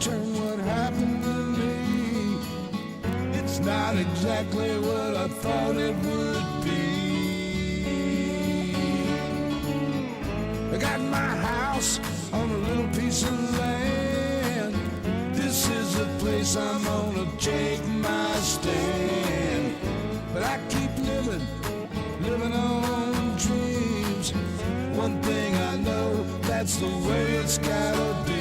turn what happened to me. It's not exactly what I thought it would be. I got my house on a little piece of land. This is the place I'm gonna take my stand. But I keep living on dreams. One thing I know, that's the way it's gotta be.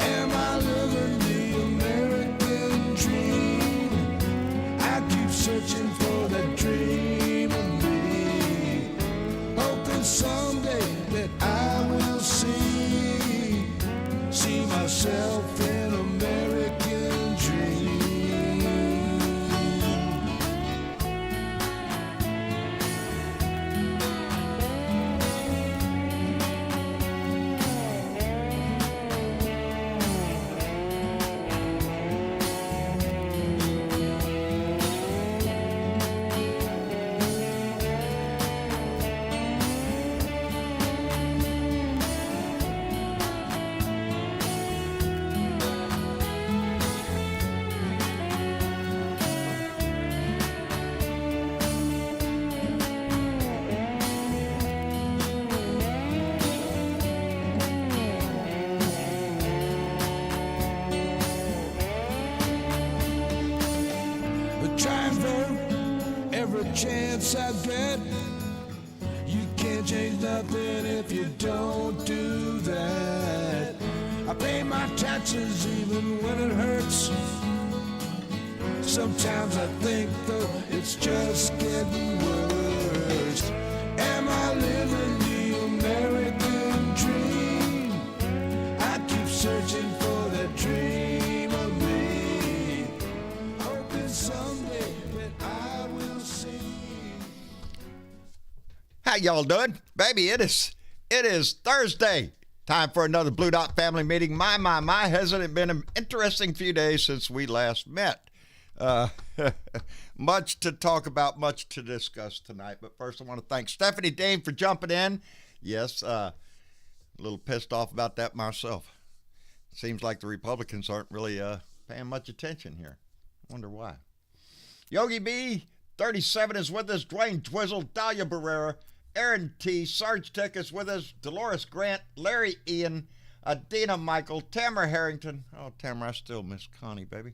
Am I living the American dream? I keep searching for that dream of me, hoping someday that I will see myself in American dream. Chance I get, you can't change nothing if you don't do that. I pay my taxes even when it hurts. Sometimes I think though it's just getting worse. Am I living the American dream? I keep searching for that dream of me, hoping someday that I will see. How y'all doing? Baby, it is Thursday. Time for another Blue Dot family meeting. My, hasn't it been an interesting few days since we last met? Much to talk about, much to discuss tonight. But first I want to thank Stephanie Dave for jumping in. Yes, a little pissed off about that myself. Seems like the Republicans aren't really paying much attention here. Wonder why. Yogi B, 37 is with us. Dwayne Twizzle, Dahlia Barrera, Aaron T, Sarge Tick is with us. Dolores Grant, Larry Ian, Adina Michael, Tamara Harrington. Oh, Tamara, I still miss Connie, baby.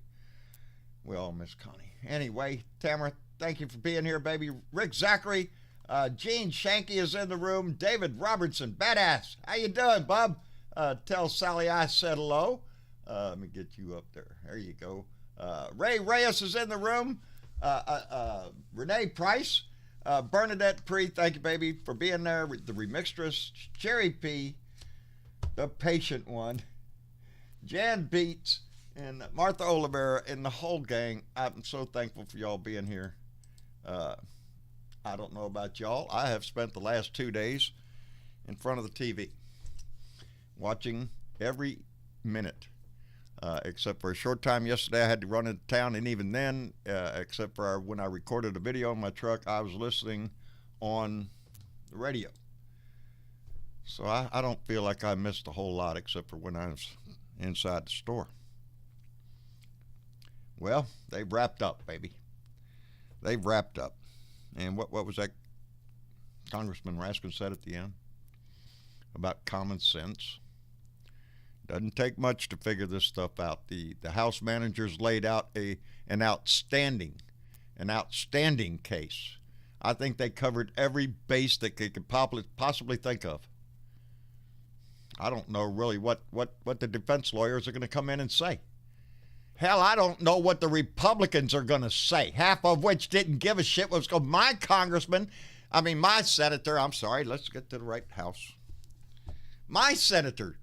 We all miss Connie. Anyway, Tamara, thank you for being here, baby. Rick Zachary, Gene Shanky is in the room. David Robertson, badass. How you doing, bub? Tell Sally I said hello. Let me get you up there. There you go. Ray Reyes is in the room. Renee Price, Bernadette Pre, thank you, baby, for being there. The Remixtress, Cherry P, the Patient One, Jan Beats, and Martha Oliveira, and the whole gang. I'm so thankful for y'all being here. I don't know about y'all. I have spent the last 2 days in front of the TV, watching every minute. Except for a short time yesterday, I had to run into town, and even then, except for when I recorded a video in my truck, I was listening on the radio. So I don't feel like I missed a whole lot, except for when I was inside the store. Well, they've wrapped up, baby. They've wrapped up. And what was that Congressman Raskin said at the end about common sense? Doesn't take much to figure this stuff out. The House managers laid out an outstanding case. I think they covered every base that they could possibly think of. I don't know really what the defense lawyers are going to come in and say. Hell, I don't know what the Republicans are going to say, half of which didn't give a shit what was going on. My senator, I'm sorry, let's get to the right house. My senator,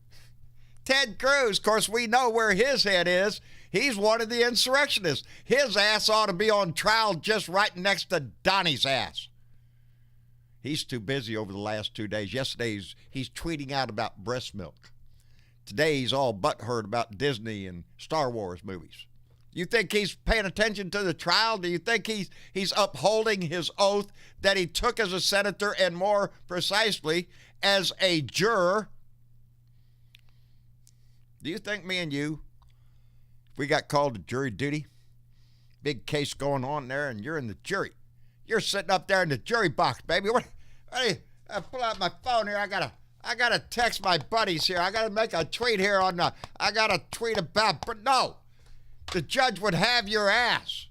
Ted Cruz, of course, we know where his head is. He's one of the insurrectionists. His ass ought to be on trial just right next to Donnie's ass. He's too busy over the last 2 days. Yesterday, he's tweeting out about breast milk. Today, he's all butthurt about Disney and Star Wars movies. You think he's paying attention to the trial? Do you think he's upholding his oath that he took as a senator and more precisely as a juror Do you think me and you, if we got called to jury duty, big case going on there, and you're in the jury, you're sitting up there in the jury box, baby. What do you, I pull out my phone here. I gotta text my buddies here. I gotta make a tweet here on the. I gotta tweet about. But no, the judge would have your ass.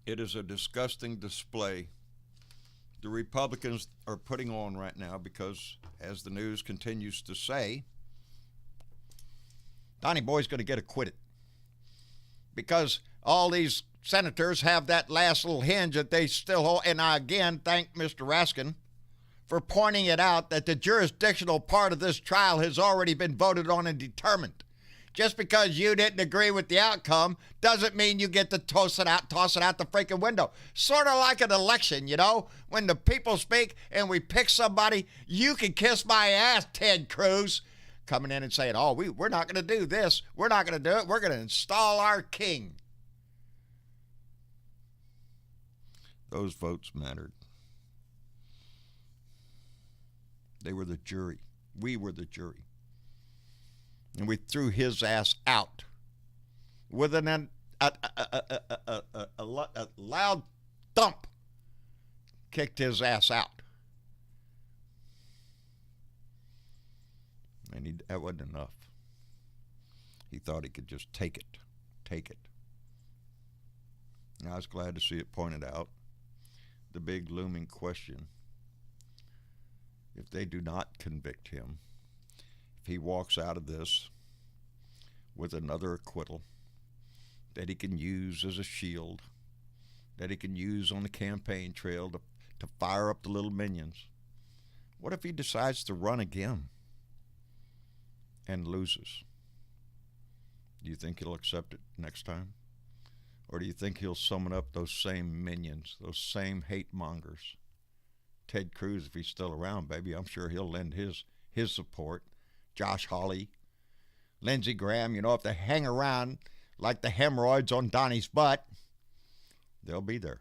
It is a disgusting display the Republicans are putting on right now because, as the news continues to say, Donnie Boy's going to get acquitted because all these senators have that last little hinge that they still hold. And I again thank Mr. Raskin for pointing it out that the jurisdictional part of this trial has already been voted on and determined. Just because you didn't agree with the outcome doesn't mean you get to toss it out the freaking window. Sort of like an election, you know? When the people speak and we pick somebody, you can kiss my ass, Ted Cruz. Coming in and saying, oh, we're not going to do this. We're not going to do it. We're going to install our king. Those votes mattered. They were the jury. We were the jury. And we threw his ass out with a loud thump. Kicked his ass out. And that wasn't enough. He thought he could just take it. And I was glad to see it pointed out. The big looming question, if they do not convict him, if he walks out of this with another acquittal that he can use as a shield, that he can use on the campaign trail to fire up the little minions, what if he decides to run again and loses? Do you think he'll accept it next time? Or do you think he'll summon up those same minions, those same hate mongers? Ted Cruz, if he's still around, baby, I'm sure he'll lend his support. Josh Hawley, Lindsey Graham, you know, if they hang around like the hemorrhoids on Donnie's butt, they'll be there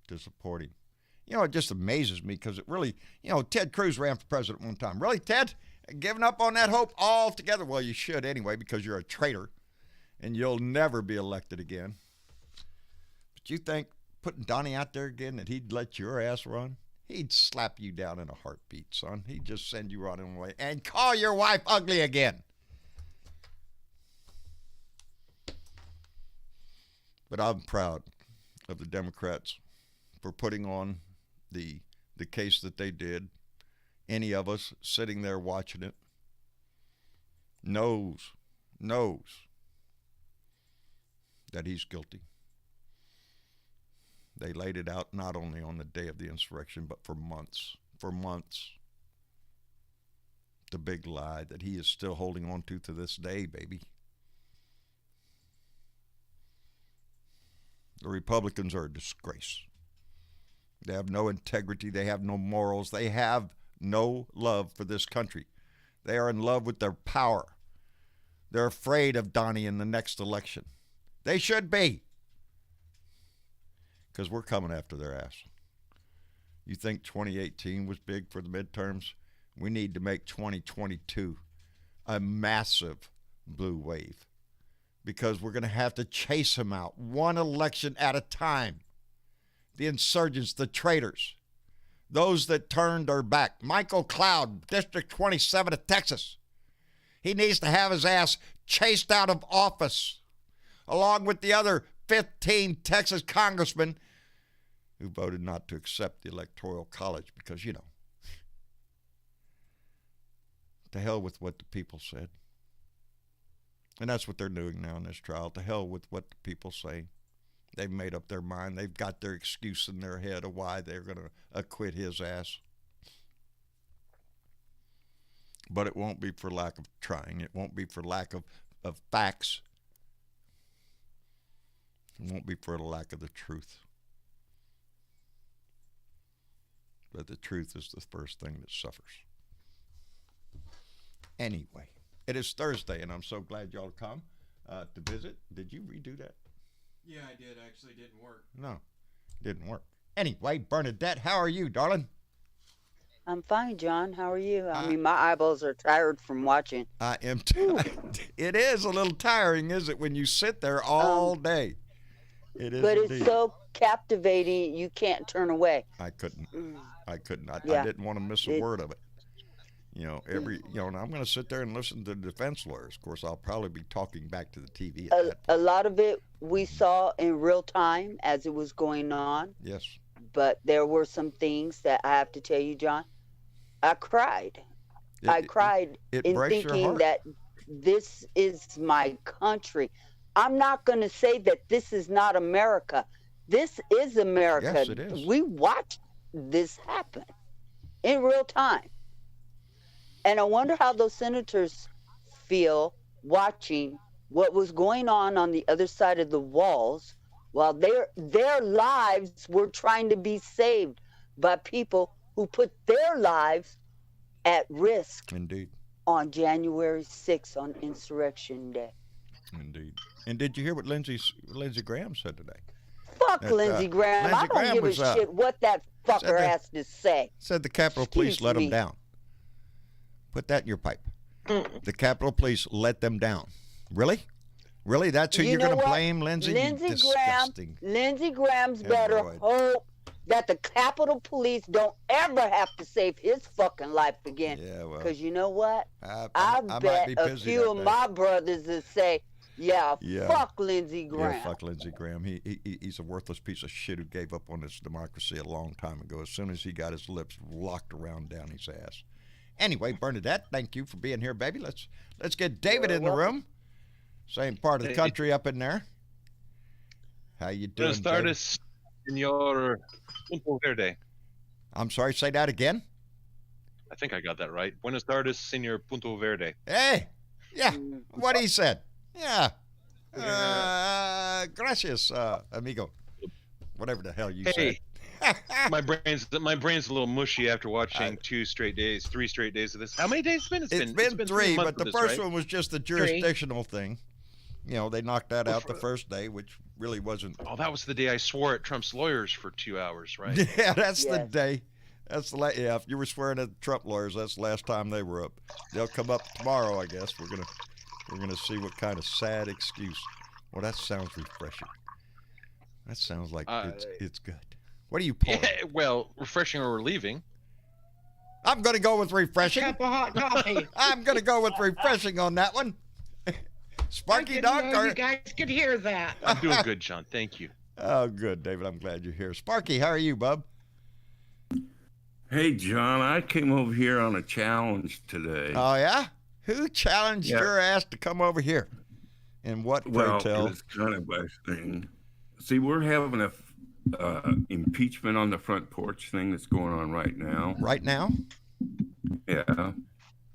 to support him. You know, it just amazes me because it really, you know, Ted Cruz ran for president one time. Really, Ted? Giving up on that hope altogether? Well, you should anyway because you're a traitor and you'll never be elected again. But you think putting Donnie out there again that he'd let your ass run? He'd slap you down in a heartbeat, son. He'd just send you running away and call your wife ugly again. But I'm proud of the Democrats for putting on the case that they did. Any of us sitting there watching it knows that he's guilty. They laid it out not only on the day of the insurrection, but for months. The big lie that he is still holding on to this day, baby. The Republicans are a disgrace. They have no integrity. They have no morals. They have no love for this country. They are in love with their power. They're afraid of Donnie in the next election. They should be. Because we're coming after their ass. You think 2018 was big for the midterms? We need to make 2022 a massive blue wave. Because we're going to have to chase them out one election at a time. The insurgents, the traitors, those that turned their back. Michael Cloud, District 27 of Texas. He needs to have his ass chased out of office, along with the other 15 Texas congressmen who voted not to accept the Electoral College because, you know, to hell with what the people said. And that's what they're doing now in this trial. To hell with what the people say. They've made up their mind. They've got their excuse in their head of why they're going to acquit his ass. But it won't be for lack of trying. It won't be for lack of facts. It won't be for the lack of the truth. But the truth is the first thing that suffers. Anyway, it is Thursday, and I'm so glad y'all come to visit. Did you redo that? Yeah, I did. Actually, it didn't work. No, didn't work. Anyway, Bernadette, how are you, darling? I'm fine, John. How are you? I mean, my eyeballs are tired from watching. I am tired. It is a little tiring, is it, when you sit there all day? It is But indeed. it's so captivating, you can't turn away. I couldn't. I Yeah. didn't want to miss a word of it. And I'm going to sit there and listen to the defense lawyers. Of course, I'll probably be talking back to the TV at that point. A lot of it we saw in real time as it was going on. Yes. But there were some things that I have to tell you, John. I cried. I cried it in breaks your thinking heart. that this is my country. I'm not going to say that this is not America. This is America. Yes, it is. We watched this happen in real time. And I wonder how those senators feel watching what was going on the other side of the walls while their lives were trying to be saved by people who put their lives at risk. Indeed. On January 6th, on Insurrection Day. Indeed. And did you hear what Lindsey Graham said today? Fuck Lindsey Graham. Lindsey I don't Graham give was, a shit what that fucker has to say. Said the Capitol Police let him down. Put that in your pipe. The Capitol Police let them down. Really? Really? That's who you're going to blame, Lindsey? Lindsey Graham's better hope that the Capitol Police don't ever have to save his fucking life again. Yeah, well. Because you know what? I bet a few of my brothers would say, yeah, fuck Lindsey Graham. Yeah, fuck Lindsey Graham. He's a worthless piece of shit who gave up on this democracy a long time ago as soon as he got his lips locked around down his ass. Anyway, Bernadette, thank you for being here, baby. Let's get David in the room. Same part of the country up in there. How you doing, Buenos tardes, Señor Punto Verde. I'm sorry, say that again? I think I got that right. Buenos tardes, Señor Punto Verde. Hey, yeah, what he said. Yeah. Gracias, amigo. Whatever the hell you said. my brain's a little mushy after watching 3 straight days of this. How many days it's been? It's been 3, but the first one was just the jurisdictional thing. You know, they knocked that out the first day, which really wasn't. Oh, that was the day I swore at Trump's lawyers for 2 hours, right? Yeah, that's the day. That's the if you were swearing at the Trump lawyers, that's the last time they were up. They'll come up tomorrow, I guess. We're gonna see what kind of sad excuse. Well, that sounds refreshing. That sounds like it's good. What are you pouring? Well, refreshing or relieving. I'm going to go with refreshing. A cup of hot coffee. I'm going to go with refreshing on that one. Sparky Doc. You guys could hear that. I'm doing good, John. Thank you. Oh, good, David. I'm glad you're here. Sparky, how are you, bub? Hey, John. I came over here on a challenge today. Oh, yeah? Who challenged your ass to come over here? And what, pray tell? It was kind of a thing. See, we're having a impeachment on the front porch thing that's going on right now. Right now? Yeah.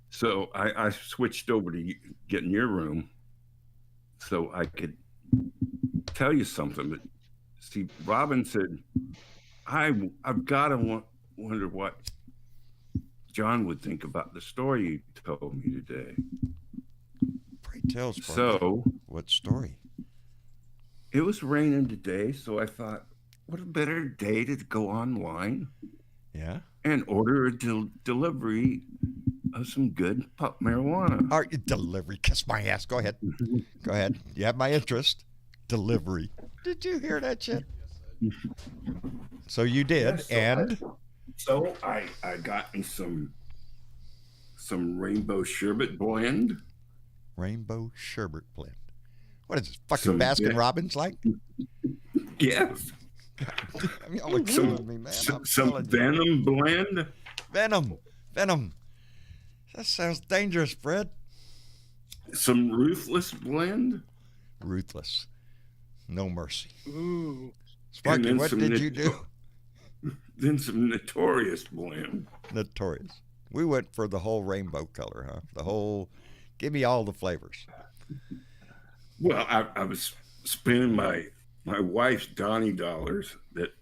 So I switched over to get in your room so I could tell you something. But see, Robin said, I've got to wonder what John would think about the story you told me today. Pray tell, Sparky. So, what story? It was raining today, so I thought, what a better day to go online and order a delivery of some good pot marijuana. All right, delivery. Kiss my ass. Go ahead. Go ahead. You have my interest. Delivery. Did you hear that shit? So you did, So I got me some rainbow sherbet blend. Rainbow sherbet blend. What is this, fucking Baskin Robbins like? Yes. Y'all are killing me, man. Some Venom blend. Venom. That sounds dangerous, Fred. Some Ruthless blend. Ruthless. No mercy. Ooh. Sparky, what did you do? Then some Notorious blend. Notorious. We went for the whole rainbow color, huh? The whole, give me all the flavors. Well, I was spending my wife's Donnie dollars that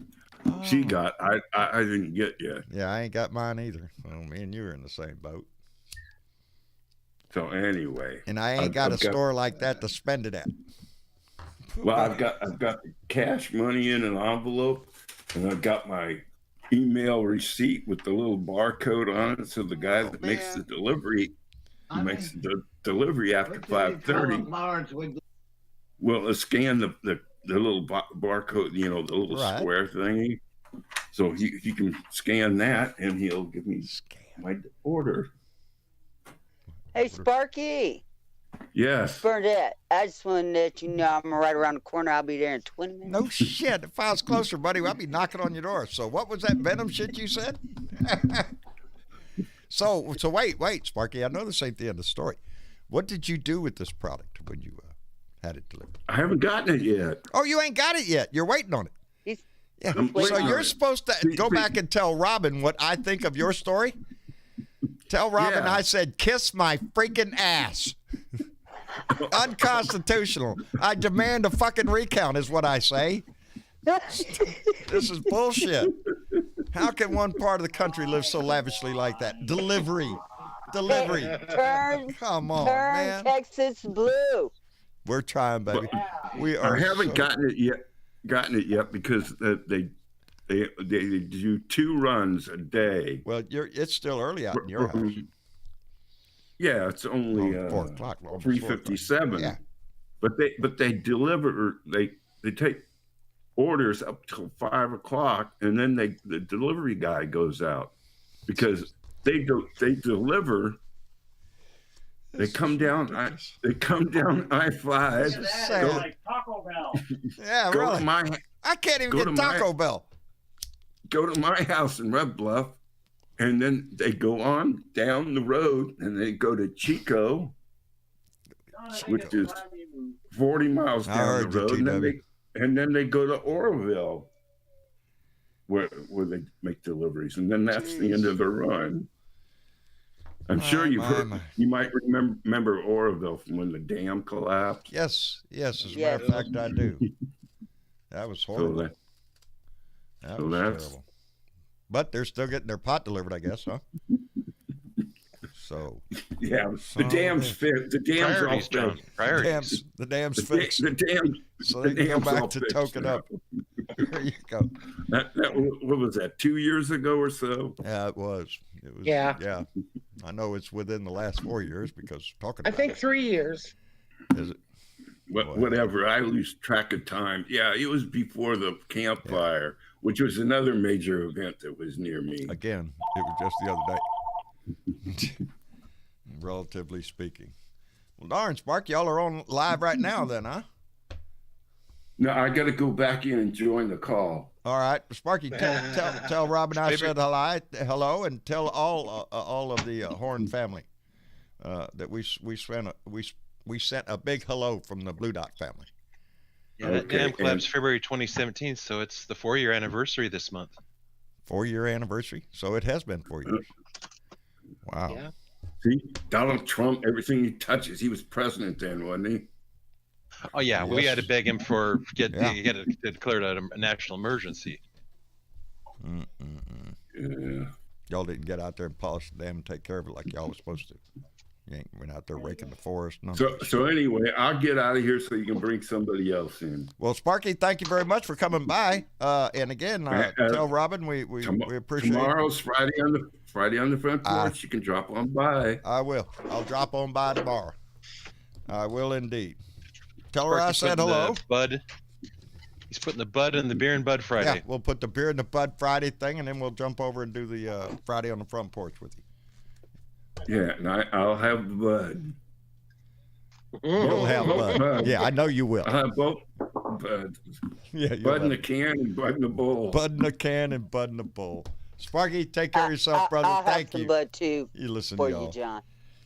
she got. I didn't get yet. Yeah, I ain't got mine either. Well, me and you are in the same boat. So anyway. And I ain't got a store like that to spend it at. Well, I've got the cash money in an envelope, and I've got my email receipt with the little barcode on it. So the guy that makes the delivery makes the delivery after 5:30. Will scan the little barcode, you know, the little square thingy. So he can scan that, and he'll give me my order. Hey, Sparky. Yes. Bernadette, I just wanted to let you know I'm right around the corner. I'll be there in 20 minutes. No shit. If I was closer, buddy, I'd be knocking on your door. So what was that Venom shit you said? So wait, Sparky. I know this ain't the end of the story. What did you do with this product when you had it delivered? I haven't gotten it yet. Oh, you ain't got it yet. You're waiting on it. Yeah. So you're supposed to go back and tell Robin what I think of your story? Tell Robin I said, kiss my freaking ass. Unconstitutional. I demand a fucking recount is what I say. This is bullshit. How can one part of the country live so lavishly like that? Delivery. Come on, man. Texas blue. We're trying, baby. We are. I haven't gotten it yet because they do 2 runs a day. Well, it's still early out in your house. Yeah, it's only 4 o'clock. 3:57. Yeah. But they deliver. They take orders up till 5 o'clock, and then the delivery guy goes out because they deliver. They come down I-5. Like Taco Bell. Yeah, go really. to my, I can't even get Taco Bell. Go to my house in Red Bluff, and then they go on down the road, and they go to Chico, which is 40 miles down the road, and then they go to Oroville, where they make deliveries, and then that's the end of the run. I'm sure you might remember Oroville from when the dam collapsed. Yes. As a matter of fact, I do. That was horrible. That was terrible. But they're still getting their pot delivered, I guess, huh? So. Yeah, the dam's fixed. The dam's all fixed. Priorities. The dam's fixed. The dam. So they can go back to token up. There you go. What was that? 2 years ago or so? Yeah, it was. Yeah. I know it's within the last 4 years because talking. I think 3 years. Is it? Whatever. I lose track of time. Yeah, it was before the campfire, which was another major event that was near me. Again, it was just the other day. Relatively speaking. Well, darn, Spark, y'all are on live right now then, huh? No, I got to go back in and join the call. All right, Sparky, tell Robin I said hello, and tell all of the Horn family that we sent a big hello from the Blue Dot family. Yeah, that dam collapsed February 2017, so it's the 4-year anniversary this month. 4-year anniversary, so it has been 4 years. Wow. Yeah. See, Donald Trump, everything he touches, he was president then, wasn't he? Oh yeah, we had to beg him for get it declared a national emergency. Yeah. Y'all didn't get out there and polish the dam and take care of it like y'all was supposed to. You ain't went out there raking the forest. So anyway, I'll get out of here so you can bring somebody else in. Well, Sparky, thank you very much for coming by. And again, tell Robin we appreciate it. Tomorrow's Friday on the front porch. You can drop on by. I will. I'll drop on by tomorrow. I will indeed. Tell her I said hello. He's putting the bud in the beer and bud Friday. Yeah, we'll put the beer and the bud Friday thing, and then we'll jump over and do the Friday on the front porch with you. Yeah, and I'll have the bud. You'll have bud. Yeah, I know you will. I'll have both buds. Yeah, bud in the can and bud in the bowl. Bud in the can and bud in the bowl. Sparky, take care of yourself, brother. I'll Thank have you. some bud too. You listen for to y'all. you, John.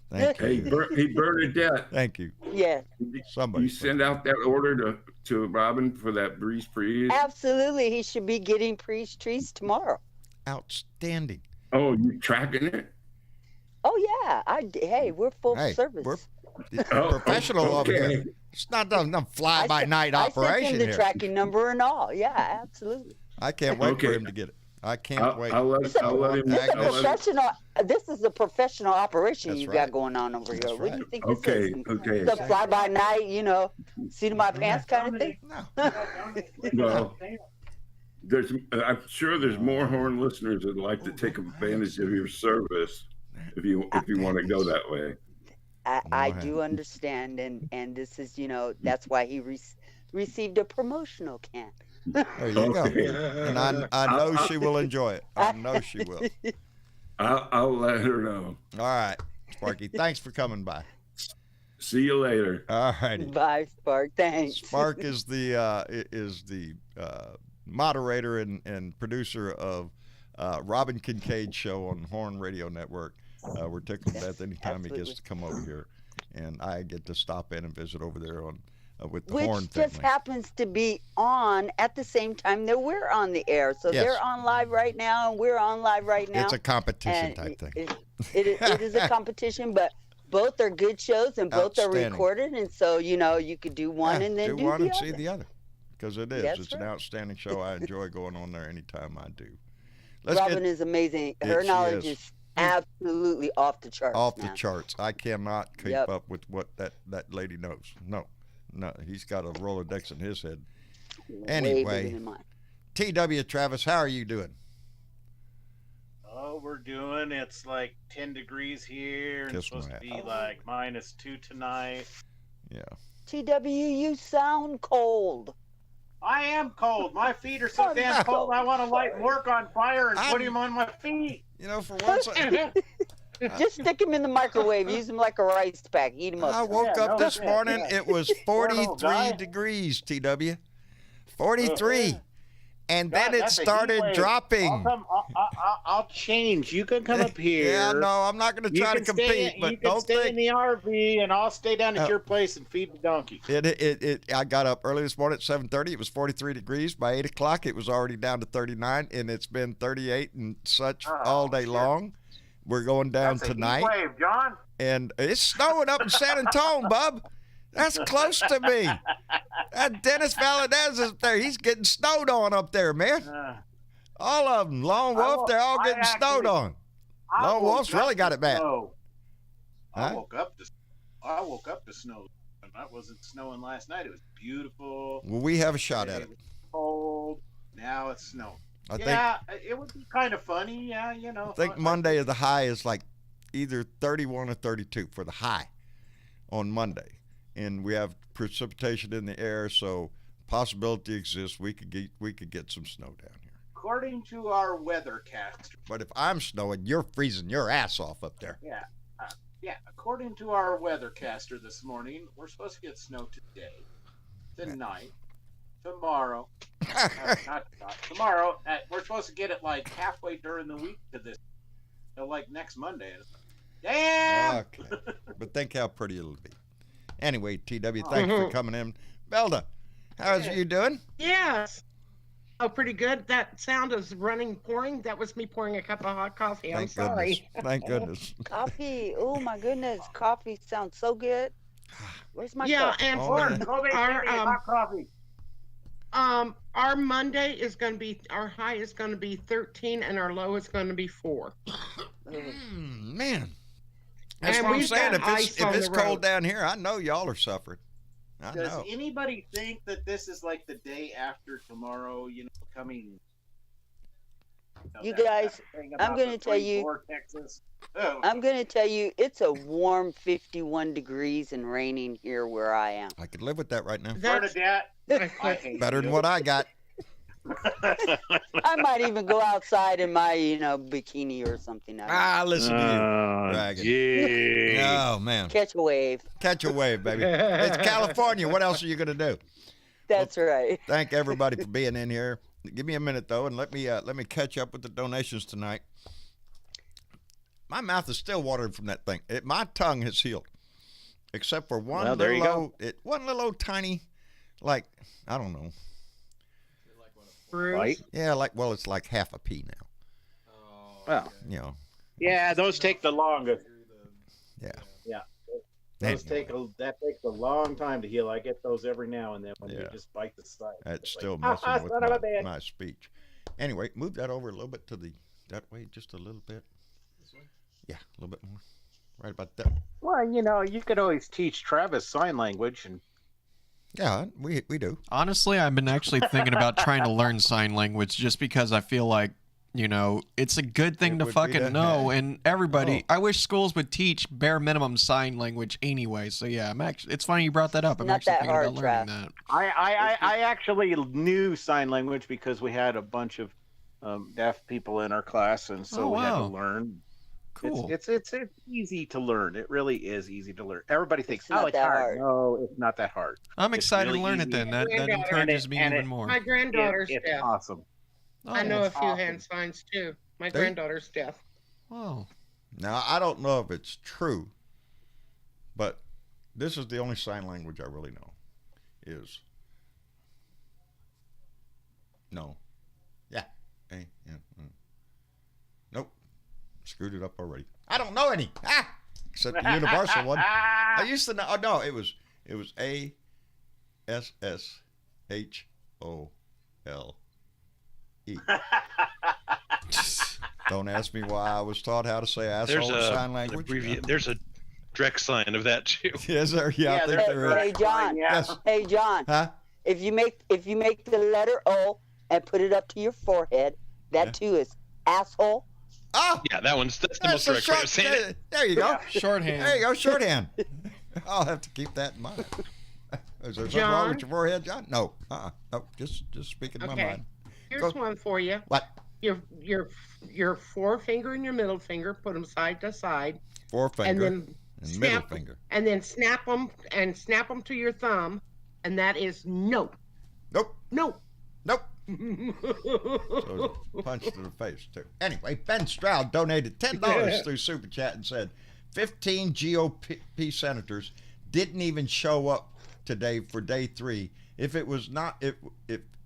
Thank you. Hey, Bernadette. Thank you. Yeah. Somebody. You send out that order to Robin for that breeze trees? Absolutely. He should be getting breeze trees tomorrow. Outstanding. Oh, you tracking it? Oh yeah. Hey, we're full service. We're professional over here. It's not no fly-by-night operation I sent him the here. tracking number and all. Yeah, absolutely. I can't wait for him to get it. I can't wait. I'll let him. This is a professional operation That's you right. got going on over here. That's What do you think this is? Okay. The fly-by-night, seat of my pants kind of thing? No. I'm sure there's more horn listeners that'd like to take advantage of your service if you want to go that way. I do understand, and this is, that's why he received a promotional can. There you go. Okay. And I know she will enjoy it. I know she will. I'll let her know. All right, Sparky. Thanks for coming by. See you later. All righty. Bye, Spark. Thanks. Spark is the moderator and producer of Robin Kincaid's show on Horn Radio Network. We're tickled to death anytime he gets to come over here, and I get to stop in and visit over there on with the Horn Which family. just happens to be on at the same time that we're on the air. So Yes. they're on live right now, and we're on live right now. It's a competition And type thing. It is a competition, but both are good shows and both are Outstanding. recorded, and so you could do one and then do one the and see other. the other, because it is. That's It's an right. outstanding show. I enjoy going on there anytime I do. Robin is amazing. Her She knowledge is. is absolutely off the charts. Off the man. charts. I cannot keep Yep. up with what that lady knows. No, he's got a Rolodex in his head. Way Anyway. bigger than mine. T.W. Travis, how are you doing? Oh, we're doing. It's like 10 degrees here. And Kiss it's supposed my to be like -2 tonight. Yeah. TW, you sound cold. I am cold. My feet are so damn cold. I want to light work on fire and put him on my feet. For once, Just stick him in the microwave. Use him like a rice pack. Heat him up. I woke up this morning. It was 43 degrees, TW. 43. And then it That's a heat started wave. dropping. I'll change. You can come up here. Yeah, no, I'm not going to try to compete, but you can don't stay in think the RV, and I'll stay down at your place and feed the donkey. I got up early this morning at 7:30. It was 43 degrees. By 8 o'clock, it was already down to 39, and it's been 38 and such all day long. We're going down That's a tonight. heat wave, John. And it's snowing up in San Antonio, bub. That's close to me. That Dennis Valadez is up there. He's getting snowed on up there, man. All of them. Lone Wolf, they're all getting snowed on. Lone Wolf's really got it bad. I woke up to snow. And that wasn't snowing last night. It was beautiful. Well, we have a shot at it. was cold. Now it's snowing. I It would be kind of funny. Yeah, I think Monday the high is like either 31 or 32 for the high on Monday. And we have precipitation in the air, so possibility exists we could get some snow down here. According to our weathercaster. But if I'm snowing, you're freezing your ass off up there. Yeah. According to our weathercaster this morning, we're supposed to get snow today, tonight, tomorrow. Not tomorrow. We're supposed to get it like halfway during the week to this, like next Monday. Damn. Okay. But think how pretty it'll be. Anyway, TW, thanks for coming in. Belda, how's you doing? Yes. Oh, pretty good. That sound is pouring. That was me pouring a cup of hot coffee. I'm Thank sorry. goodness. Thank goodness. Coffee. Oh my goodness. Coffee sounds so good. Where's my cup? And hot coffee. Our Monday is going to be, our high is going to be 13 and our low is going to be 4. Man. That's And what I'm we've saying. got If ice on it's the cold road. down here, I know y'all are suffering. I Does know. anybody think that this is like the day after tomorrow, coming? You guys, I'm going to tell you, I'm going to tell you, it's a warm 51 degrees and raining here where I am. I could live with that right now. Bernadette, I hate Better than you. what I got. I might even go outside in my, bikini or something. Listen to you. Bragging. Oh, man. Catch a wave. Catch a wave, baby. It's California. What else are you going to do? That's right. Thank everybody for being in here. Give me a minute, though, and let me catch up with the donations tonight. My mouth is still watering from that thing. My tongue has healed, except for one little old tiny, like, I don't know. Bruce. Yeah, it's like half a pea now. Well, yeah, those take the longest. Yeah. Those takes a long time to heal. I get those every now and then when you just bite the side. That's It's still like, messing with son of a bitch. my speech. Anyway, move that over a little bit that way, just a little bit. This way? Yeah, a little bit more. Right about that. Well, you could always teach Travis sign language and Yeah, we do. Honestly, I've been actually thinking about trying to learn sign language just because I feel like, it's a good thing It to would be fucking to- know. And everybody, Oh. I wish schools would teach bare minimum sign language anyway. So yeah, it's funny you brought that up. I'm Not actually that thinking hard, about learning that. I actually knew sign language because we had a bunch of deaf people in our class, and so Oh, we had to wow. learn. Cool. It's easy to learn. It really is easy to learn. Everybody thinks, It's not oh, it's that hard. hard. No, it's not that hard. I'm It's excited really to learn it easy. then. That And encourages me and even it- more. My granddaughter's It's deaf. awesome. I know a it's few awesome. hand signs too. My They- granddaughter's deaf. Wow. Now, I don't know if it's true, but this is the only sign language I really know is no. Yeah. Hey, yeah. Nope. Screwed it up already. I don't know any. Except the universal one. I used to know. Oh, no, it was ASSHOLE. Don't ask me why I was taught how to say asshole in sign language. There's a direct sign of that too. Yes, sir. Yeah, I think there is. Hey, John. Yes. Hey, John. Huh? If you make the letter O and put it up to your forehead, that Yeah. too is asshole. Oh, Yeah, that's the that's most a direct way short. of saying it. There you go. Shorthand. There you go. Shorthand. I'll have to keep that in mind. Is there something wrong with your forehead, John? No. No. Just speaking my Okay. mind. Here's Go. one for you. What? Your forefinger and your middle finger, put them side to side, Forefinger and and, then middle snap, finger. and then snap them to your thumb, and that is no, Nope. no. Nope. So it was a punch to the face, too. Anyway, Ben Stroud donated $10 through Super Chat and said 15 GOP senators didn't even show up today for day 3. If it was not,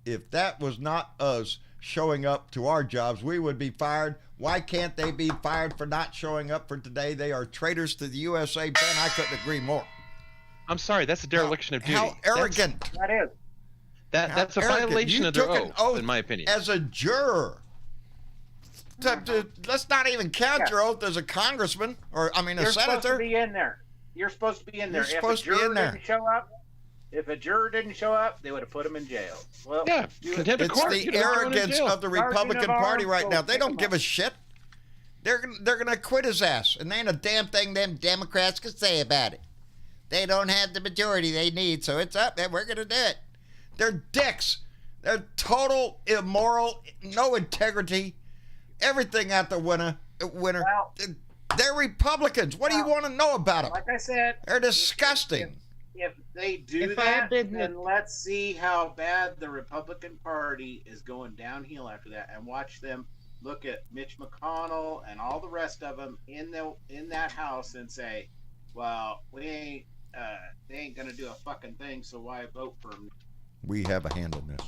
if that was not us showing up to our jobs, we would be fired. Why can't they be fired for not showing up for today? They are traitors to the USA. Ben, I couldn't agree more. I'm sorry, that's a dereliction of duty. How arrogant. That is. That's a arrogant. violation You of their took an oath, in my opinion. As a juror. Let's not even count your oath as a congressman or, a You're supposed to senator. be in there. You're supposed to be in there. You're supposed to be in there. If a juror didn't show up, they would have put him in jail. Well, Yeah, contempt of It's court. the You'd have thrown him in arrogance jail. of the Sergeant Republican of Party arms, right go now. They pick don't 'em give up. a shit. They're gonna quit his ass, and there ain't a damn thing them Democrats can say about it. They don't have the majority they need, so it's up, and we're gonna do it. They're dicks. They're total immoral, no integrity, everything out the winner. Well- They're Republicans. What do you want to know about them? like I said, They're disgusting. if they do If I had that, been then let's see how bad the Republican Party is going downhill after that, and watch them look at Mitch McConnell and all the rest of them in that house and say, "Well, they ain't gonna do a fucking thing, so why vote for them?" We have a hand in this.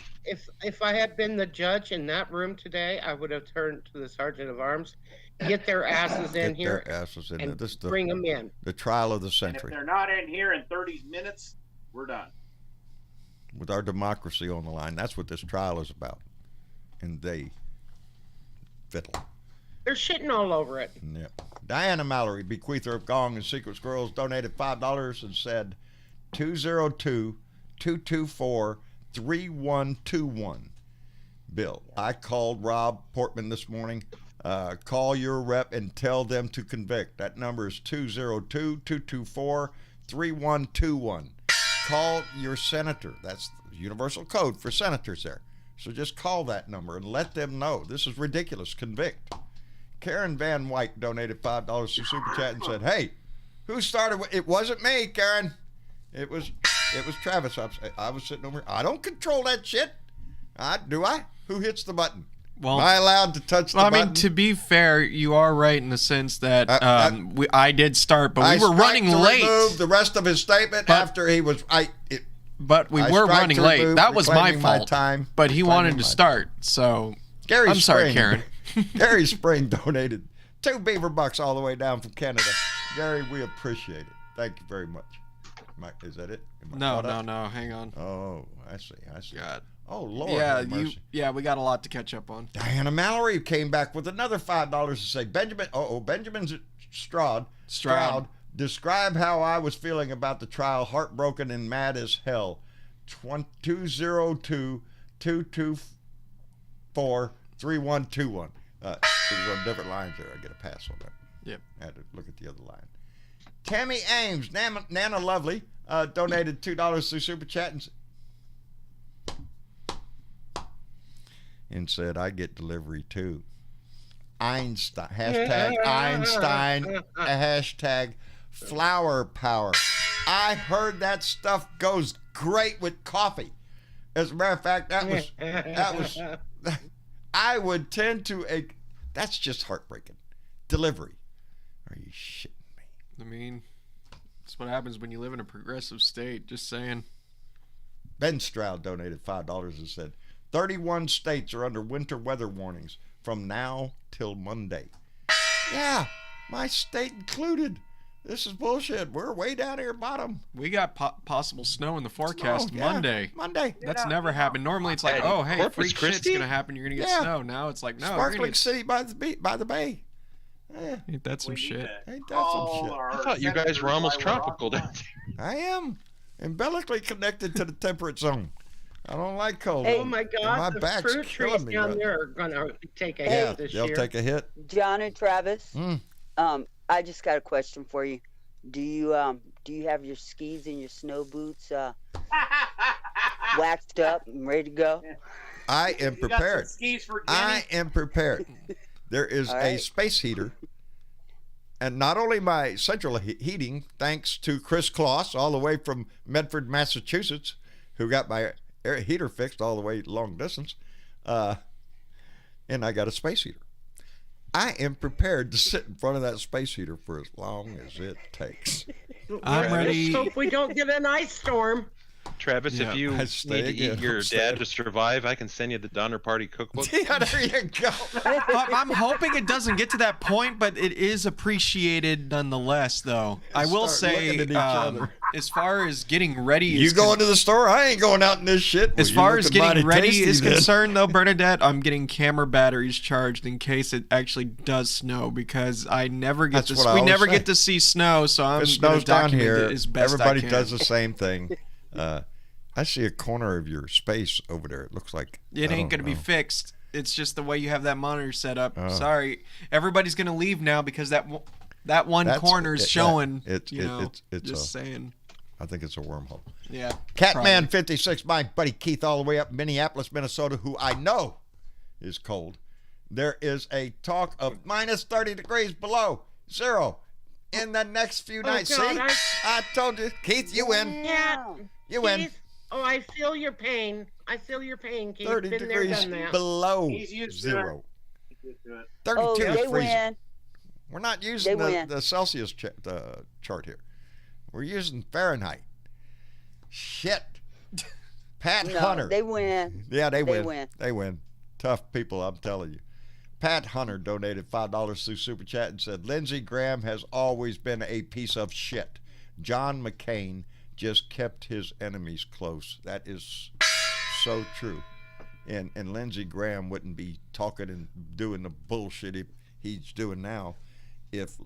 If I had been the judge in that room today, I would have turned to the sergeant of arms, get their asses in Get here, their asses in there. and This is bring them in. the trial of the And if century. they're not in here in 30 minutes, we're done. With our democracy on the line. That's what this trial is about. And they fiddle. They're shitting all over it. Yep. Diana Mallory, bequeather of Gong and Secret Squirrels, donated $5 and said 202-224-3121. Bill, I called Rob Portman this morning. Call your rep and tell them to convict. That number is 202-224-3121. Call your senator. That's the universal code for senators there. So just call that number and let them know. This is ridiculous. Convict. Karen Van White donated $5 to Super Chat and said, "Hey, who started? It wasn't me, Karen. It was Travis. I was sitting over here. I don't control that shit. Do I? Who hits the button? Well, Am I allowed to touch the I button? mean, to be fair, you are right in the sense that I did start, but I we were strike running to late. remove the rest of his statement But- after he was. But we I were strike running to late. remove, That was my reclaiming my fault. time, But he reclaiming wanted my to start, so Gary I'm sorry, Spring. Karen. Gary Spring donated 2 beaver bucks all the way down from Canada. Gary, we appreciate it. Thank you very much. Is that it? Am I No, caught up? no, hang on. Oh, I see. God. Oh, Lord. Yeah, have mercy. we got a lot to catch up on. Diana Mallory came back with another $5 to say, Benjamin Stroud, describe how I was feeling about the trial, heartbroken and mad as hell. 202-224-3121. It was on different lines there. I get a pass on that. Yep. I had to look at the other line. Tammy Ames, Nana Lovely, donated $2 through Super Chat and said, I get delivery too. Einstein, hashtag Einstein, hashtag flower power. I heard that stuff goes great with coffee. As a matter of fact, that was, I would tend to, that's just heartbreaking. Delivery. Are you shitting me? I mean, that's what happens when you live in a progressive state. Just saying. Ben Stroud donated $5 and said, 31 states are under winter weather warnings from now till Monday. Yeah, my state included. This is bullshit. We're way down here bottom. We got possible snow in the forecast Monday. Monday. That's never happened. Normally it's like, oh, hey, Corpus freak Christi? shit's going to happen. You're going to get snow. Now it's like, no. Sparkling City by the bay. Yeah. Ain't that some shit? Ain't that some shit? I thought you guys were almost tropical down there. I am umbilically connected to the temperate zone. I don't like cold. Oh my God! My the back's fruit trees killing me. down Right? there are gonna take a Yeah, hit this they'll year. take a hit. John and Travis, I just got a question for you. Do you have your skis and your snow boots waxed up and ready to go? I am You got some prepared. skis for I am prepared. There is All a right. space heater. And not only my central heating, thanks to Chris Kloss, all the way from Medford, Massachusetts, who got my air heater fixed all the way long distance, and I got a space heater. I am prepared to sit in front of that space heater for as long as it takes. I'm ready. Let's hope we don't get an ice storm. Travis, Yeah, if you I need stay to again. eat your I'm staying. dad to survive, I can send you the Donner Party cookbook. Yeah, there you go. I'm hoping it doesn't get to that point, but it is appreciated nonetheless, though. I will Start say, looking at each other. as far as getting ready, You going to the store? I ain't going out in this shit. as Well, far you're as looking getting mighty ready tasty is then. concerned, though, Bernadette, I'm getting camera batteries charged in case it actually does snow because I never get That's to. what I We always never say. get to see snow, so I'm If it going snows to down document here, it as best everybody I can. does the same thing. I see a corner of your space over there. It looks like It I ain't don't gonna be know. fixed. It's just the way you have that monitor set up. Oh. Sorry, everybody's gonna leave now because that one That's- corner's it- showing. it's- you know, it's just saying. I think it's a wormhole. Yeah. Catman 56, my buddy Keith, all the way up Minneapolis, Minnesota, who I know is cold. There is a talk of minus 30 degrees below zero in the next few nights. God, See, I told you, Keith, you win. Yeah. You win. Keith, oh, I feel your pain. I feel your pain, Keith. 30 Been there, degrees done that. below He's used to zero. 32 Oh, is they freezing. win. We're not using They win. the Celsius chart here. We're using Fahrenheit. Shit. Pat No, Hunter. they win. Yeah, they win. win. They win. Tough people, I'm telling you. Pat Hunter donated $5 through Super Chat and said, Lindsey Graham has always been a piece of shit. John McCain just kept his enemies close. That is so true. And Lindsey Graham wouldn't be talking and doing the bullshit he's doing now if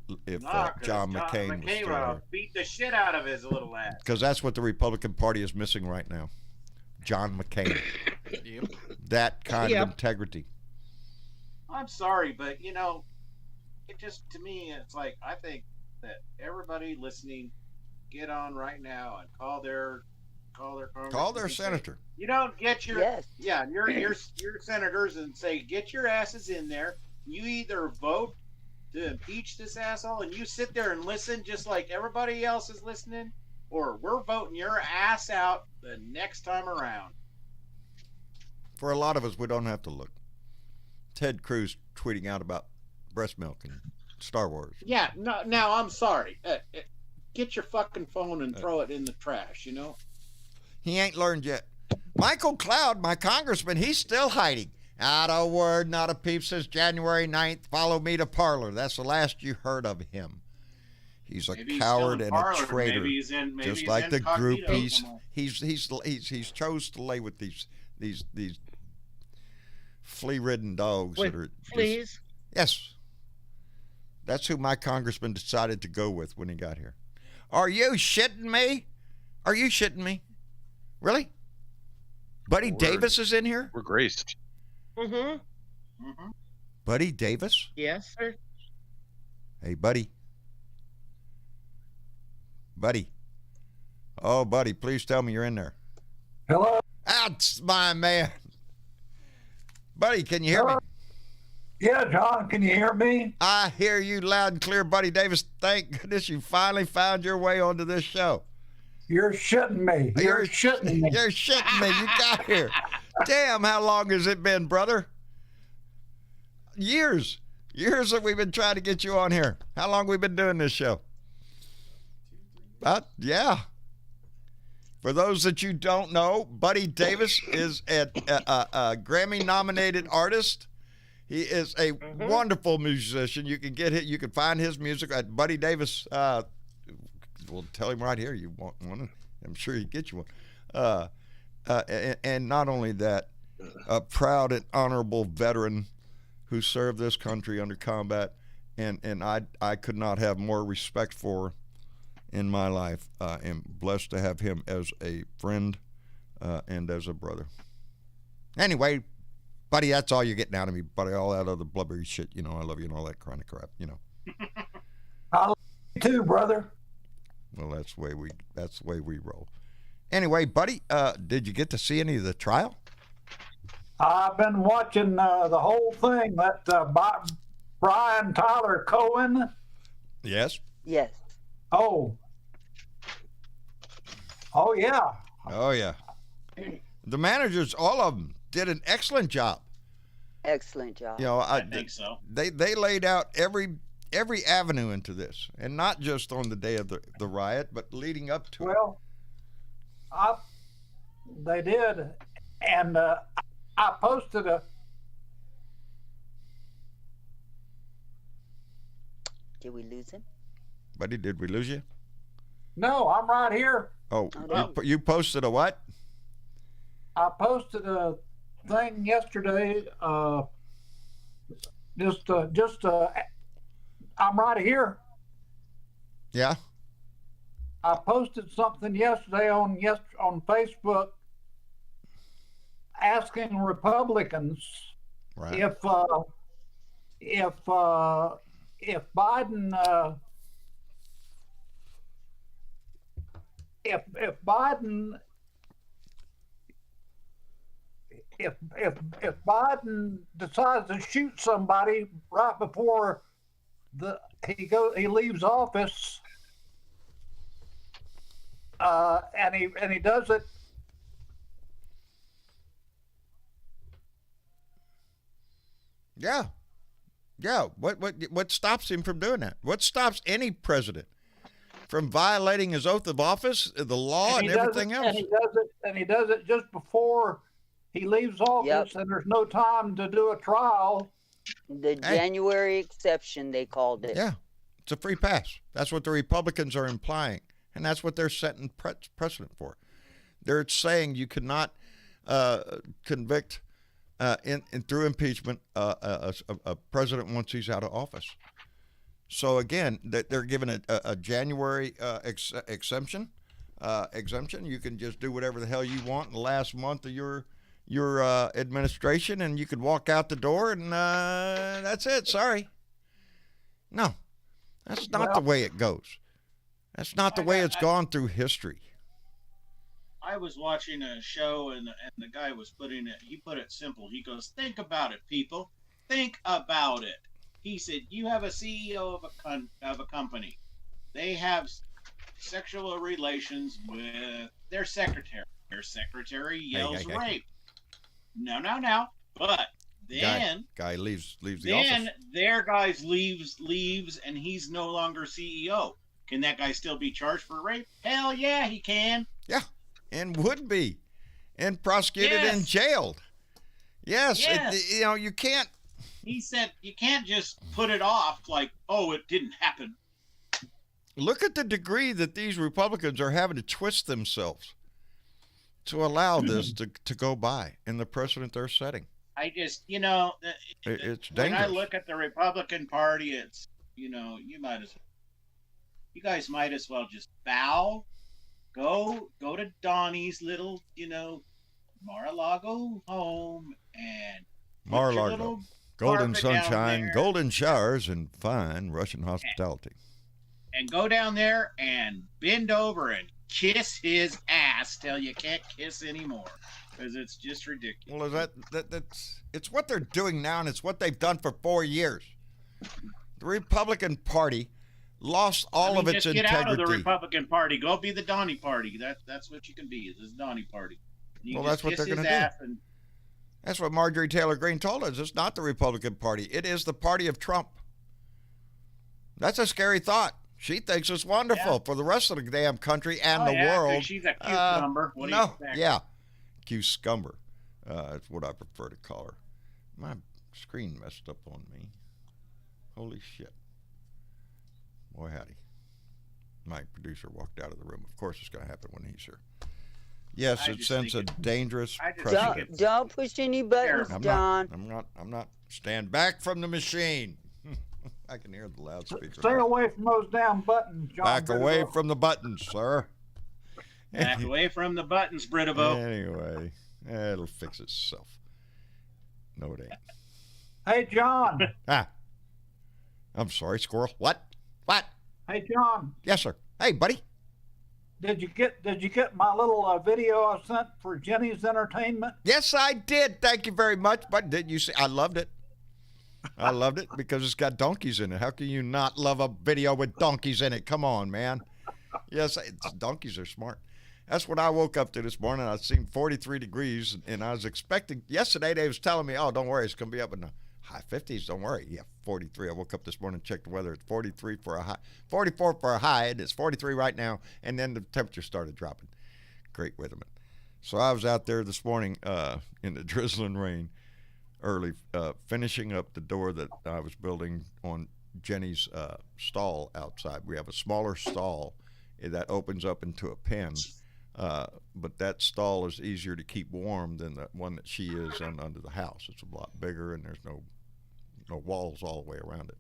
John McCain was still there. Beat the shit out of his little ass. Because that's what the Republican Party is missing right now. John McCain. Yep. That kind Yep. of integrity. I'm sorry, but you know, it just to me, it's like I think that everybody listening, get on right now and call their congressman Call their and say, senator. You don't get your Yes. your senators and say get your asses in there. You either vote to impeach this asshole and you sit there and listen just like everybody else is listening, or we're voting your ass out the next time around. For a lot of us, we don't have to look. Ted Cruz tweeting out about breast milk and Star Wars. Yeah, no, now I'm sorry. Get your fucking phone and throw it in the trash, you know? He ain't learned yet. Michael Cloud, my congressman, he's still hiding. Not a word, not a peep since January 9th. Follow me to Parlor. That's the last you heard of him. He's a Maybe he's coward still in and Parlor. a traitor. Maybe he's in, maybe Just he's like the incognito groupies. somewhere. He's chose to lay with these flea-ridden dogs With that are just, fleas. yes. That's who my congressman decided to go with when he got here. Are you shitting me? Are you shitting me? Really? Buddy Word. Davis is in here? We're graced. Mm-hmm. Buddy Davis? Yes, sir. Hey, buddy. Buddy. Oh, buddy, please tell me you're in there. Hello? That's my man. Buddy, can you hear me? Yeah, John, can you hear me? I hear you loud and clear, Buddy Davis. Thank goodness you finally found your way onto this show. You're shitting me. You're shitting me. You're shitting me. You got here. Damn, how long has it been, brother? Years. Years that we've been trying to get you on here. How long we been doing this show? Yeah. For those that you don't know, Buddy Davis is a Grammy-nominated artist. He is a wonderful musician. You can get it. You can find his music at Buddy Davis. We'll tell him right here. You want one? I'm sure he'd get you one. And not only that, a proud and honorable veteran who served this country under combat, and I could not have more respect for in my life. I'm blessed to have him as a friend and as a brother. Anyway, buddy, that's all you're getting out of me, buddy. All that other blubbery shit, I love you and all that kind of crap, I love you too, brother. Well, that's the way we roll. Anyway, buddy, did you get to see any of the trial? I've been watching the whole thing. That Brian Tyler Cohen. Yes. Yes. Oh yeah. Oh yeah. The managers, all of them, did an excellent job. Excellent job. I think so. They laid out every avenue into this, and not just on the day of the riot, but leading up to it. Well, they did, and I posted a. Did we lose him? Buddy, did we lose you? No, I'm right here. Oh, no. you posted a what? I posted a thing yesterday. I'm right here. Yeah. I posted something yesterday on Facebook asking Republicans Right. if Biden if Biden decides to shoot somebody right before he leaves office, and he does it. Yeah. Yeah. What stops him from doing that? What stops any president from violating his oath of office, the law, and everything else? And he does it just before he leaves office, and there's no time to do a trial. The January exception, they called it. Yeah. It's a free pass. That's what the Republicans are implying, and that's what they're setting precedent for. They're saying you cannot convict through impeachment a president once he's out of office. So again, they're given a January exemption. You can just do whatever the hell you want in the last month of your administration, and you could walk out the door, and that's it. Sorry. No, that's not the way it goes. That's not the way it's gone through history. I was watching a show, and the guy was he put it simple. He goes, think about it, people. Think about it. He said, you have a CEO of a company. They have sexual relations with their secretary. Their secretary yells rape. No. But then guy leaves the office. Then their guy leaves, and he's no longer CEO. Can that guy still be charged for rape? Hell yeah, he can. Yeah, and would be, and prosecuted and jailed. Yes. You can't. He said you can't just put it off like, oh, it didn't happen. Look at the degree that these Republicans are having to twist themselves to allow this to go by in the precedent they're setting. I just, it's dangerous. when I look at the Republican Party, it's, you guys might as well just bow, go to Donnie's little, Mar-a-Lago home and put your Mar-a-Lago. little Golden carpet down sunshine, there. golden showers, and fine Russian hospitality. And go down there and bend over and kiss his ass till you can't kiss anymore, because it's just ridiculous. Well, that's it's what they're doing now, and it's what they've done for 4 years. The Republican Party lost all of its just get integrity. out of the Republican Party. Go be the Donnie Party. That's what you can be. This Donnie Party. You Well, just that's what kiss they're his gonna do. ass and That's what Marjorie Taylor Greene told us. It's not the Republican Party. It is the party of Trump. That's a scary thought. She thinks it's wonderful for the rest of the damn country and the world. She's a cucumber. What do you expect? Yeah, cucumber. That's what I prefer to call her. My screen messed up on me. Holy shit. Boy, howdy. My producer walked out of the room. Of course it's going to happen when he's here. Yes, it sends a dangerous precedent. Don't push any buttons, John. I'm not. Stand back from the machine. I can hear the loudspeaker. Stay away from those damn buttons, John. Back away from the buttons, sir. Back away from the buttons, Britavo. Anyway, it'll fix itself. No, it ain't. Hey, John. I'm sorry, squirrel. What? Hey, John. Yes, sir. Hey, buddy. Did you get my little video I sent for Jenny's entertainment? Yes, I did. Thank you very much. But didn't you see? I loved it. I loved it because it's got donkeys in it. How can you not love a video with donkeys in it? Come on, man. Yes, donkeys are smart. That's what I woke up to this morning. I seen 43 degrees, and I was expecting. Yesterday they was telling me, "Oh, don't worry, it's gonna be up in the high 50s. Don't worry." Yeah, 43. I woke up this morning, checked the weather. It's 43 for a high, 44 for a high, and it's 43 right now. And then the temperature started dropping. Great weatherman. So I was out there this morning in the drizzling rain, early, finishing up the door that I was building on Jenny's stall outside. We have a smaller stall that opens up into a pen, but that stall is easier to keep warm than the one that she is under the house. It's a lot bigger, and there's no walls all the way around it.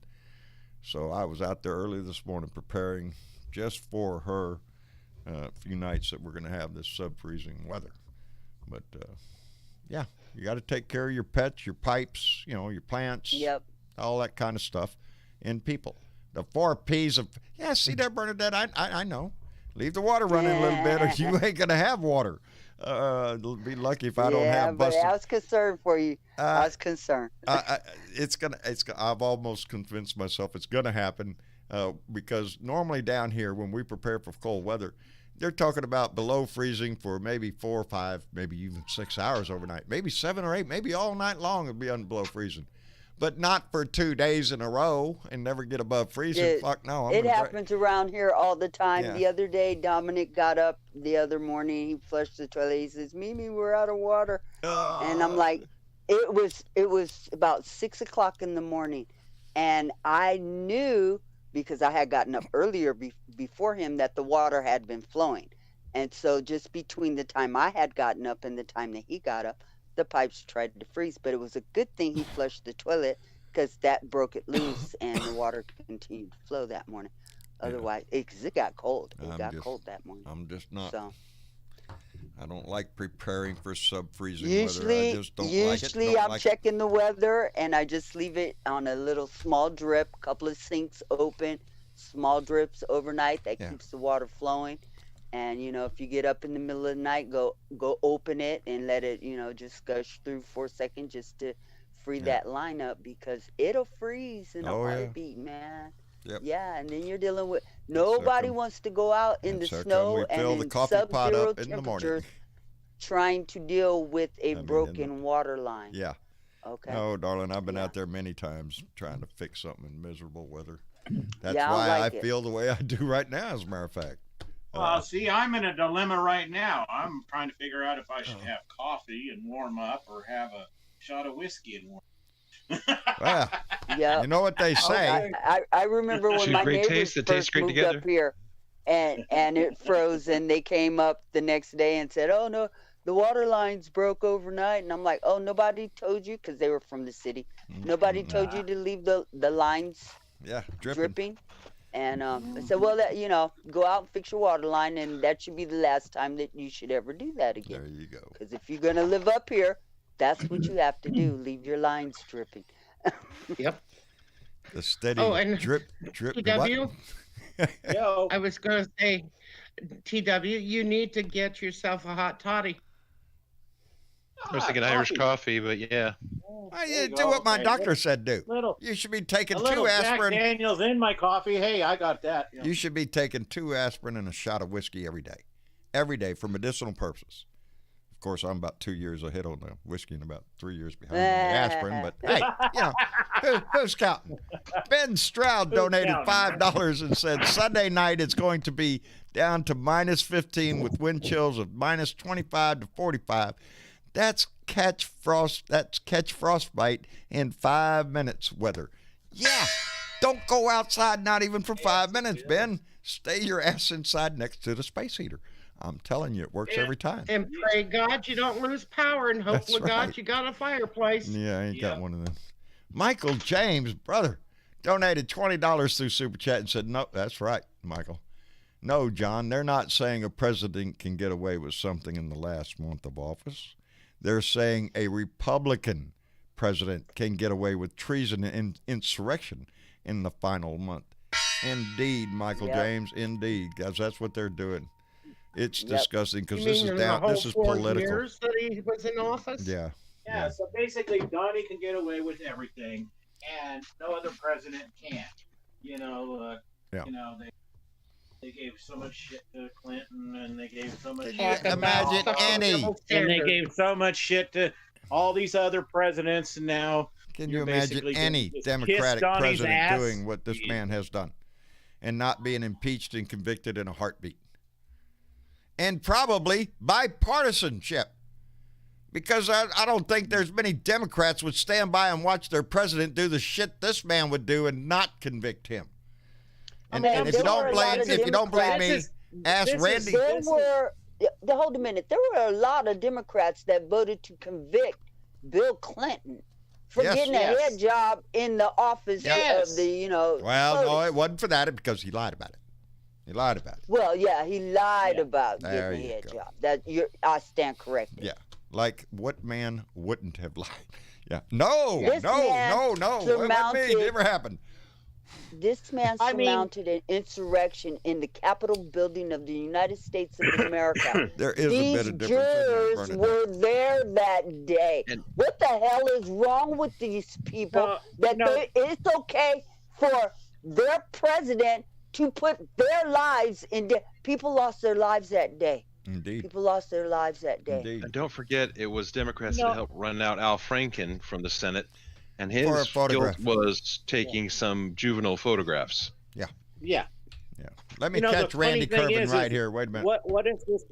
So I was out there early this morning preparing just for her few nights that we're going to have this sub-freezing weather. But yeah, you got to take care of your pets, your pipes, your plants, all that kind of stuff, and people. The 4 P's of, see there, Bernadette, I know. Leave the water running a little bit, or you ain't going to have water. Be lucky if I don't have busted. I was concerned for you. I was concerned. I've almost convinced myself it's gonna happen because normally down here when we prepare for cold weather, they're talking about below freezing for maybe 4 or 5, maybe even 6 hours overnight, maybe 7 or 8, maybe all night long it'll be below freezing. But not for 2 days in a row and never get above freezing. Fuck no. It happens around here all the time. Yeah. The other day, Dominic got up the other morning. He flushed the toilet. He says, "Mimi, we're out of water." And I'm like, it was about 6 o'clock in the morning. And I knew, because I had gotten up earlier before him, that the water had been flowing. And so just between the time I had gotten up and the time that he got up, the pipes tried to freeze, but it was a good thing he flushed the toilet, because that broke it loose and the water continued to flow that morning. Otherwise, because it got cold. It got cold that morning. I'm just not. So, I don't like preparing for sub-freezing usually, weather. I just don't like it. Usually I'm checking the weather, and I just leave it on a little small drip, couple of sinks open, small drips overnight. That keeps the water flowing. And, if you get up in the middle of the night, go open it and let it, just gush through for a second just to free that line up, because it'll freeze in a heartbeat, man. Yep. Yeah, and then you're dealing with nobody wants to go out in the snow and in sub-zero temperatures trying to deal with a broken water line. Yeah. Okay. No, darling, I've been out there many times trying to fix something in miserable weather. That's Yeah, why I like I it. feel the way I do right now, as a matter of fact. Well, see, I'm in a dilemma right now. I'm trying to figure out if I should have coffee and warm up, or have a shot of whiskey and warm up. Well, Yeah. you know what they say. I remember when Should my great neighbors taste that tastes first great moved together. up here, and it froze, and they came up the next day and said, "Oh no, the water lines broke overnight." And I'm like, "Oh, nobody told you?" Because they were from the city. Nobody told you to leave the lines Yeah, dripping. And I said, well, go out and fix your water line, and that should be the last time that you should ever do that again. There you go. Because if you're going to live up here, that's what you have to do. Leave your lines dripping. Yep. The steady and drip. TW? Yo. I was going to say, TW, you need to get yourself a hot toddy. I was thinking Irish coffee, but yeah. Do what my doctor said do. You should be taking a little 2 Jack aspirin. Daniels in my coffee. Hey, I got that. You should be taking 2 aspirin and a shot of whiskey every day for medicinal purposes. Of course, I'm about 2 years ahead on the whiskey and about 3 years behind on the aspirin. But hey, who's counting? Ben Stroud donated $5 and said Sunday night it's going to be down to -15 with wind chills of -25 to 45. That's catch frostbite in 5 minutes weather. Yeah, don't go outside, not even for 5 minutes, Ben. Stay your ass inside next to the space heater. I'm telling you, it works every time. And pray God you don't lose power, and hope That's to God right. you got a fireplace. Yeah, I ain't got one of them. Michael James, brother, donated $20 through Super Chat and said, no, that's right, Michael. No, John, they're not saying a president can get away with something in the last month of office. They're saying a Republican president can get away with treason and insurrection in the final month. Indeed, Michael James, indeed, guys, that's what they're doing. It's disgusting because this is political. Years that he was in office? Yeah, so basically Donnie can get away with everything and no other president can. They gave so much shit to Clinton, and they gave so much shit to imagine any. And they gave so much shit to all these other presidents, and now can you imagine any Democratic president doing what this man has done and not being impeached and convicted in a heartbeat? And probably bipartisanship. Because I don't think there's many Democrats would stand by and watch their president do the shit this man would do and not convict him. And if you don't believe me, ask Randy. Hold a minute. There were a lot of Democrats that voted to convict Bill Clinton for getting a head job in the office of the, Well, no, it wasn't for that because he lied about it. Well, yeah, he lied about getting a head job. I stand corrected. Yeah. Like, what man wouldn't have lied? Yeah. No. It never happened. This man surmounted an insurrection in the Capitol building of the United States of America. There is a bit of difference. These jurors were there that day. What the hell is wrong with these people? It's okay for their president to put their lives in. People lost their lives that day. Indeed. People lost their lives that day. Indeed. And don't forget, it was Democrats that helped run out Al Franken from the Senate, and his guilt was taking some juvenile photographs. Yeah. Let me catch Randy Kervin right here. Wait a minute. What is this?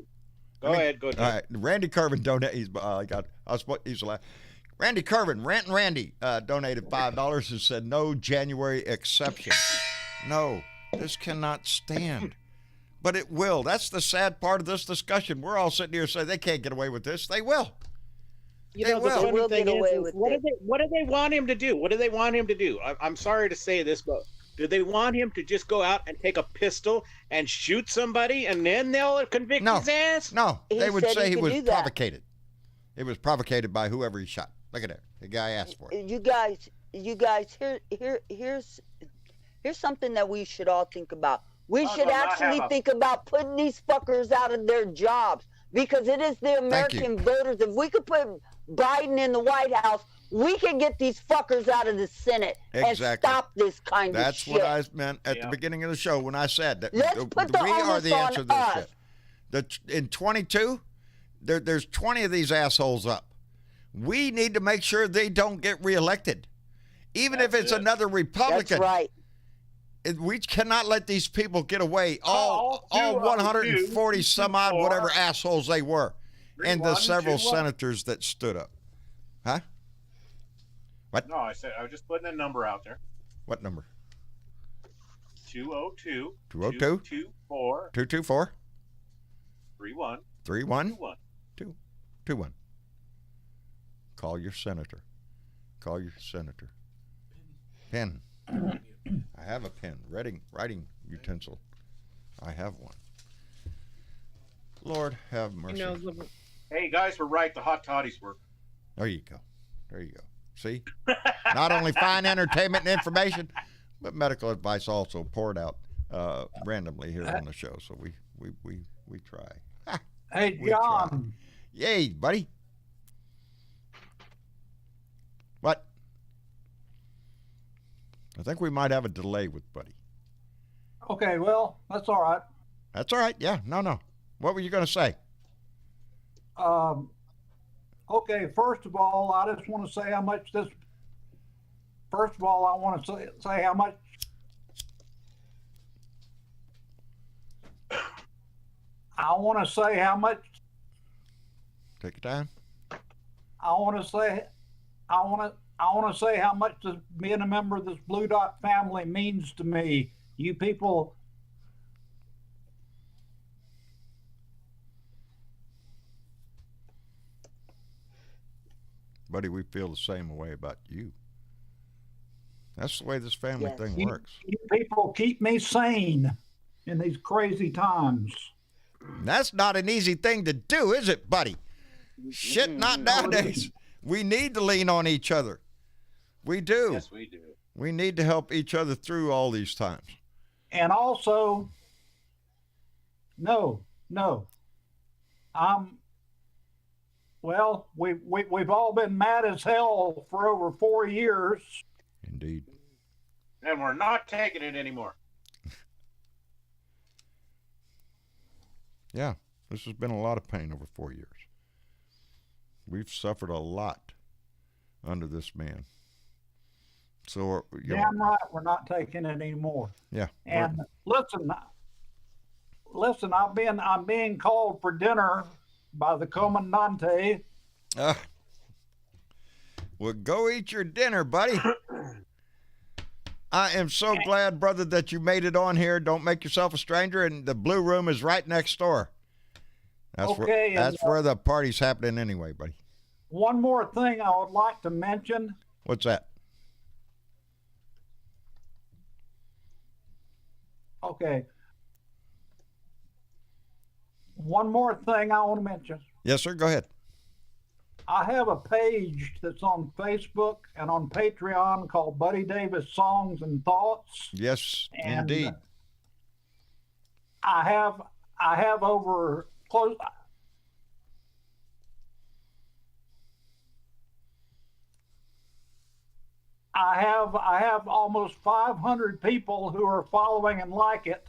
Go ahead. All right, Randy Kervin donated. He's alive. Randy Kervin, Rant and Randy, donated $5 and said no January exception. No, this cannot stand. But it will. That's the sad part of this discussion. We're all sitting here saying they can't get away with this. They will. They will get away with it. What do they want him to do? What do they want him to do? I'm sorry to say this, but do they want him to just go out and take a pistol and shoot somebody and then they'll convict his ass? No, they would say he was provocated. It was provocated by whoever he shot. Look at that. The guy asked for it. You guys, here's something that we should all think about. We should actually think about putting these fuckers out of their jobs because it is the American voters. If we could put Biden in the White House, we can get these fuckers out of the Senate and stop this kind of shit. That's what I meant at the beginning of the show when I said that Let's put the we are the answer to this us. shit. In 22, there's 20 of these assholes up. We need to make sure they don't get reelected. Even if it's another Republican. That's right. We cannot let these people get away. All 140 some odd whatever assholes they were. And the several senators that stood up. Huh? What? No, I said I was just putting a number out there. What number? 202 202 224 224 31 31 21. Call your senator. Call your senator. Pen. I have a pen, writing utensil. I have one. Lord have mercy. Hey, you guys were right. The hot toddies work. There you go. See? Not only fine entertainment and information, but medical advice also poured out randomly here on the show. So we try. Hey, John. Yay, buddy. What? I think we might have a delay with Buddy. Okay, well, that's all right. That's all right. Yeah, no. What were you going to say? Okay, first of all, I just want to say how much this. First of all, I want to say how much. I want to say how much. Take your time. I want to say how much being a member of this Blue Dot family means to me. You people. Buddy, we feel the same way about you. That's the way this family thing works. You people keep me sane in these crazy times. That's not an easy thing to do, is it, Buddy? Shit, not nowadays. We need to lean on each other. We do. Yes, we do. We need to help each other through all these times. And also, well, we've all been mad as hell for over 4 years. Indeed. And we're not taking it anymore. Yeah, this has been a lot of pain over 4 years. We've suffered a lot under this man. So, damn right, we're not taking it anymore. Yeah. And listen, I'm being called for dinner by the Comandante. Well, go eat your dinner, buddy. I am so glad, brother, that you made it on here. Don't make yourself a stranger, and the Blue Room is right next door. That's where the party's happening anyway, buddy. One more thing I would like to mention. What's that? Okay. One more thing I want to mention. Yes, sir. Go ahead. I have a page that's on Facebook and on Patreon called Buddy Davis Songs and Thoughts. Yes, and indeed. I have over close. I have almost 500 people who are following and like it.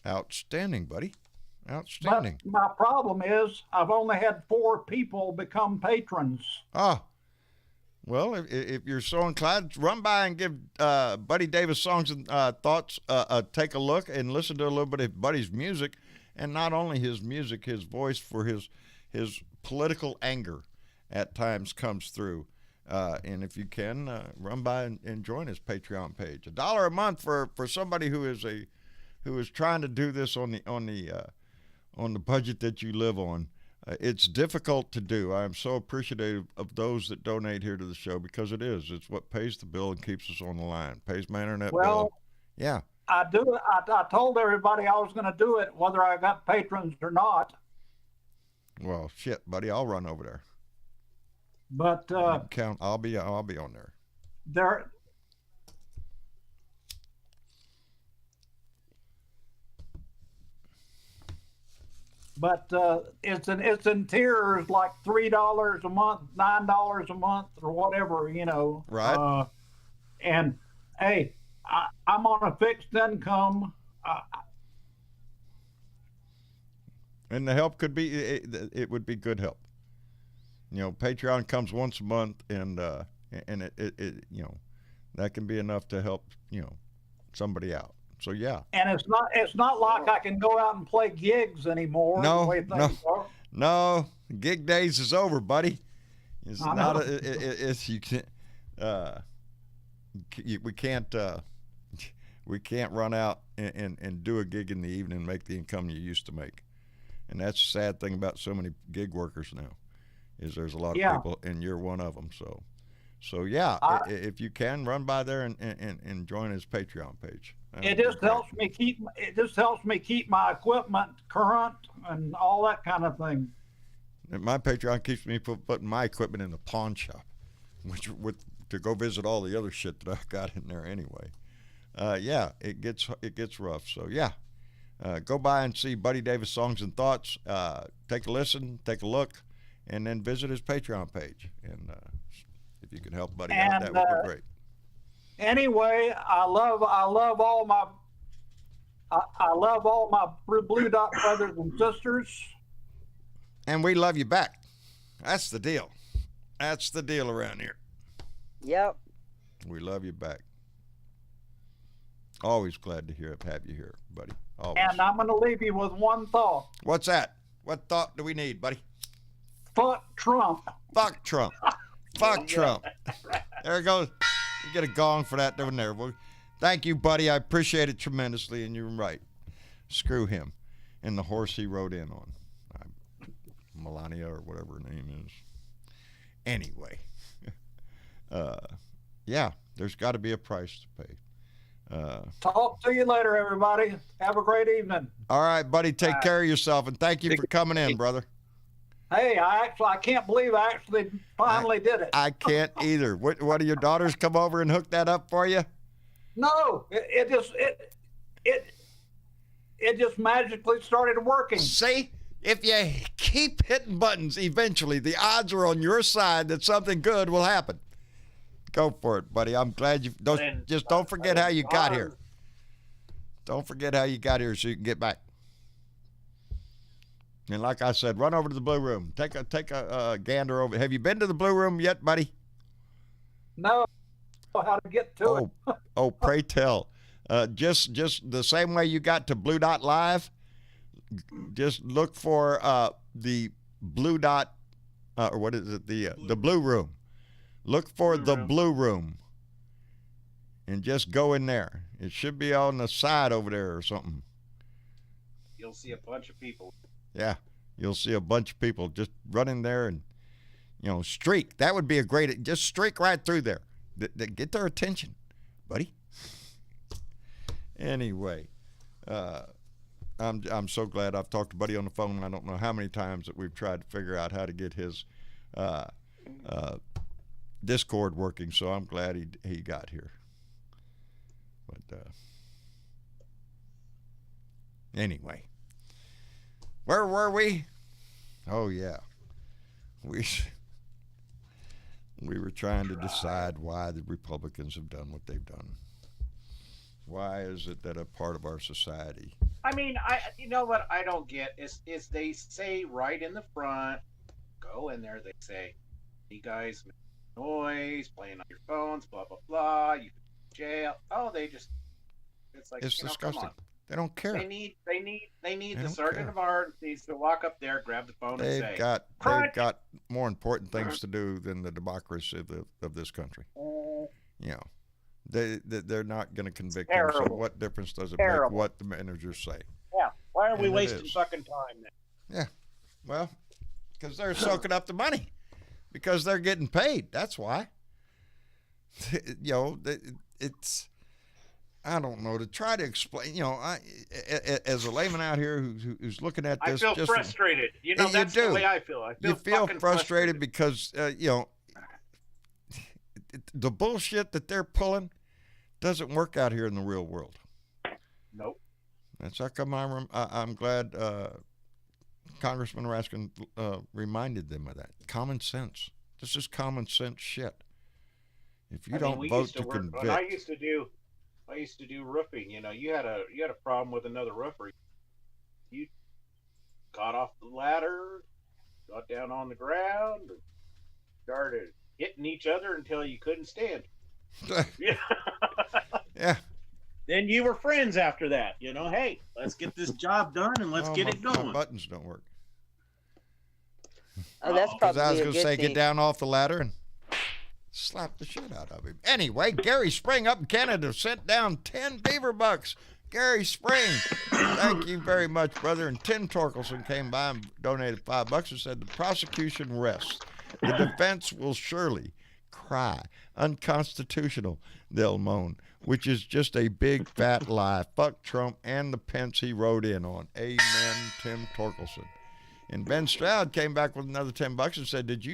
Outstanding, buddy. Outstanding. But my problem is I've only had 4 people become patrons. Well, if you're so inclined, run by and give Buddy Davis Songs and Thoughts take a look and listen to a little bit of Buddy's music, and not only his music, his voice for his political anger at times comes through. And if you can, run by and join his Patreon page. $1 a month for somebody who is trying to do this on the budget that you live on. It's difficult to do. I am so appreciative of those that donate here to the show, because it's what pays the bill and keeps us on the line. Pays my internet bill. Yeah. I do it. I told everybody I was going to do it, whether I got patrons or not. Well, shit, buddy, I'll run over there. But I'll be on there. But it's in tiers, like $3 a month, $9 a month, or whatever, Right. And hey, I'm on a fixed income. And the help could be it would be good help. Patreon comes once a month, and it that can be enough to help somebody out. So yeah. And it's not like I can go out and play gigs anymore. No, gig days is over, buddy. It's not. You can't. We can't run out and do a gig in the evening and make the income you used to make. And that's the sad thing about so many gig workers now, is there's a lot of people, and you're one of them. So So yeah, if you can, run by there and join his Patreon page. It just helps me keep my equipment current and all that kind of thing. And my Patreon keeps me putting my equipment in the pawn shop, to go visit all the other shit that I got in there anyway. Yeah, it gets rough. So yeah, go by and see Buddy Davis Songs and Thoughts. Take a listen, take a look, and then visit his Patreon page. And if you can help Buddy out, that would be great. Anyway, I love all my Blue Dot brothers and sisters. And we love you back. That's the deal. That's the deal around here. Yep. We love you back. Always glad to have you here, buddy. Always. And I'm going to leave you with one thought. What's that? What thought do we need, buddy? Fuck Trump. Fuck Trump. Fuck Trump. There it goes. You get a gong for that down there. Well, thank you, buddy. I appreciate it tremendously, and you're right. Screw him and the horse he rode in on. Melania or whatever her name is. Anyway. Yeah, there's got to be a price to pay. Talk to you later, everybody. Have a great evening. All right, buddy. Take care of yourself, and thank you for coming in, brother. Hey, I can't believe I actually finally did it. I can't either. What do your daughters come over and hook that up for you? No, it just magically started working. See? If you keep hitting buttons, eventually the odds are on your side that something good will happen. Go for it, buddy. I'm glad you don't forget how you got here. Don't forget how you got here so you can get back. And like I said, run over to the Blue Room. Take a gander over. Have you been to the Blue Room yet, buddy? No. How to get to it? Oh, pray tell. Just the same way you got to Blue Dot Live. Just look for the Blue Dot, or what is it? The Blue Room. Look for the Blue Room, and just go in there. It should be on the side over there or something. You'll see a bunch of people. Yeah, you'll see a bunch of people just run in there and streak. That would be a great. Just streak right through there. Get their attention, buddy. Anyway. I'm so glad I've talked to Buddy on the phone. I don't know how many times that we've tried to figure out how to get his Discord working. So I'm glad he got here. But anyway, where were we? Oh yeah, we were trying to decide why the Republicans have done what they've done. Why is it that a part of our society? I mean, you know what I don't get is they say right in the front, go in there, they say, you guys make noise, playing on your phones, blah, blah, blah, you go to jail. Oh, it's like, it's disgusting. They don't care. They need the sergeant of arms needs to walk up there, grab the phone and say, they've got more important things to do than the democracy of this country. They're not going to convict him, so what difference does it make what the managers say? Yeah, why are we wasting fucking time then? Yeah, well, because they're soaking up the money, because they're getting paid. That's why. It's, I don't know, to try to explain, as a layman out here who's looking at this. I feel frustrated. That's the way I feel. You feel frustrated because, the bullshit that they're pulling doesn't work out here in the real world. Nope. That's how come I'm glad Congressman Raskin reminded them of that. Common sense. This is common sense shit. If you don't vote to convict. When I used to do roofing. You had a problem with another roofer. You got off the ladder, got down on the ground, and started hitting each other until you couldn't stand. Yeah. Then you were friends after that. Hey, let's get this job done and let's get it going. My buttons don't work. Oh, that's probably I was a going good to say, thing. get down off the ladder and slap the shit out of him. Anyway, Gary Spring up in Canada sent down 10 beaver bucks. Gary Spring, thank you very much, brother. And Tim Torkelson came by and donated $5 and said the prosecution rests. The defense will surely cry. Unconstitutional, they'll moan, which is just a big fat lie. Fuck Trump and the Pence he rode in on. Amen, Tim Torkelson. And Ben Stroud came back with another $10 and said, did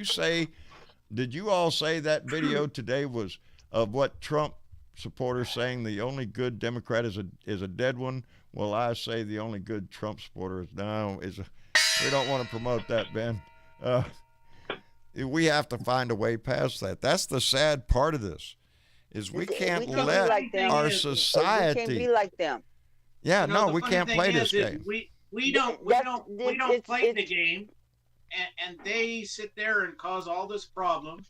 you all say that video today was of what Trump supporters saying the only good Democrat is a dead one? Well, I say the only good Trump supporter is we don't want to promote that, Ben. We have to find a way past that. That's the sad part of this, is we can't let our society. We can't be like them. Yeah, no, we can't play this game. We don't play the game, and they sit there and cause all this problem,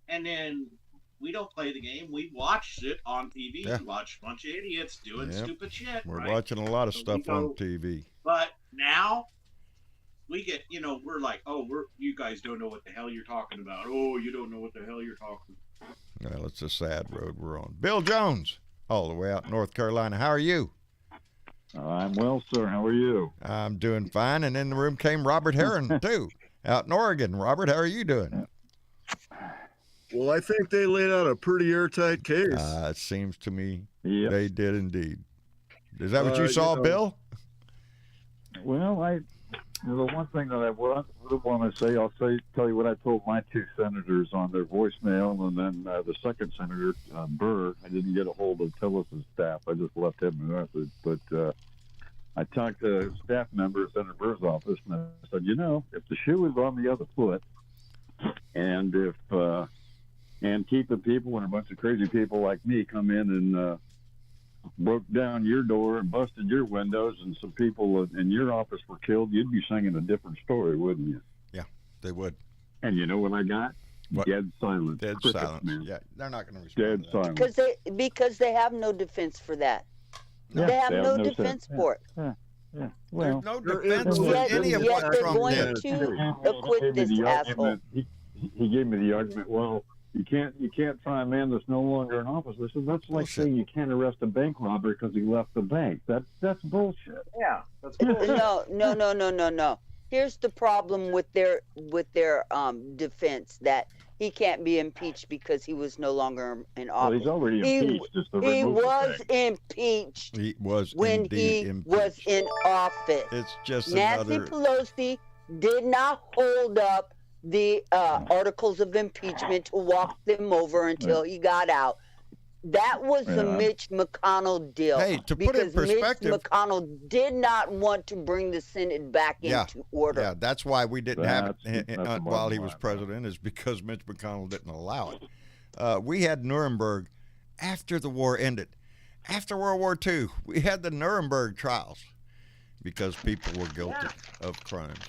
and then we don't play the game. We watch it on TV. Yeah. We watch a bunch of idiots doing stupid shit. We're watching a lot of stuff on TV. But now we get, we're like, you guys don't know what the hell you're talking about. Oh, you don't know what the hell you're talking about. Well, it's a sad road we're on. Bill Jones, all the way out in North Carolina. How are you? I'm well, sir. How are you? I'm doing fine. And in the room came Robert Herron, too, out in Oregon. Robert, how are you doing? Well, I think they laid out a pretty airtight case. It seems to me they did indeed. Is that what you saw, Bill? Well, the one thing that I want to say, tell you what I told my two senators on their voicemail, and then the second senator, Burr, I didn't get a hold of Tillis's staff. I just left him a message. But I talked to a staff member at Senator Burr's office, and I said, if the shoe is on the other foot, and if Antifa people and a bunch of crazy people like me come in and broke down your door and busted your windows and some people in your office were killed, you'd be singing a different story, wouldn't you? Yeah, they would. And you know what I got? What? Dead silence. Dead Crickets, silence. man. Yeah, they're not going to respond. Dead silence. Because they have no defense for that. Yeah, they have no defense for it. Yeah. Well, there's no defense for any of what they're Trump going did. to acquit this asshole. He gave me the argument, well, you can't try a man that's no longer in office. I said, that's like saying you can't arrest a bank robber because he left the bank. That's bullshit. Yeah, that's bullshit. No. Here's the problem with their defense, that he can't be impeached because he was no longer in office. Well, he's already impeached. He was impeached. He was when he impeached. was in office. It's just Nancy Pelosi did not hold up the articles of impeachment to walk them over until he got out. That was the Mitch McConnell deal. Hey, to put it in perspective, Mitch McConnell did not want to bring the Senate back into order. Yeah, that's why we didn't have it while he was president, is because Mitch McConnell didn't allow it. We had Nuremberg after the war ended. After World War II, we had the Nuremberg trials because people were guilty of crimes.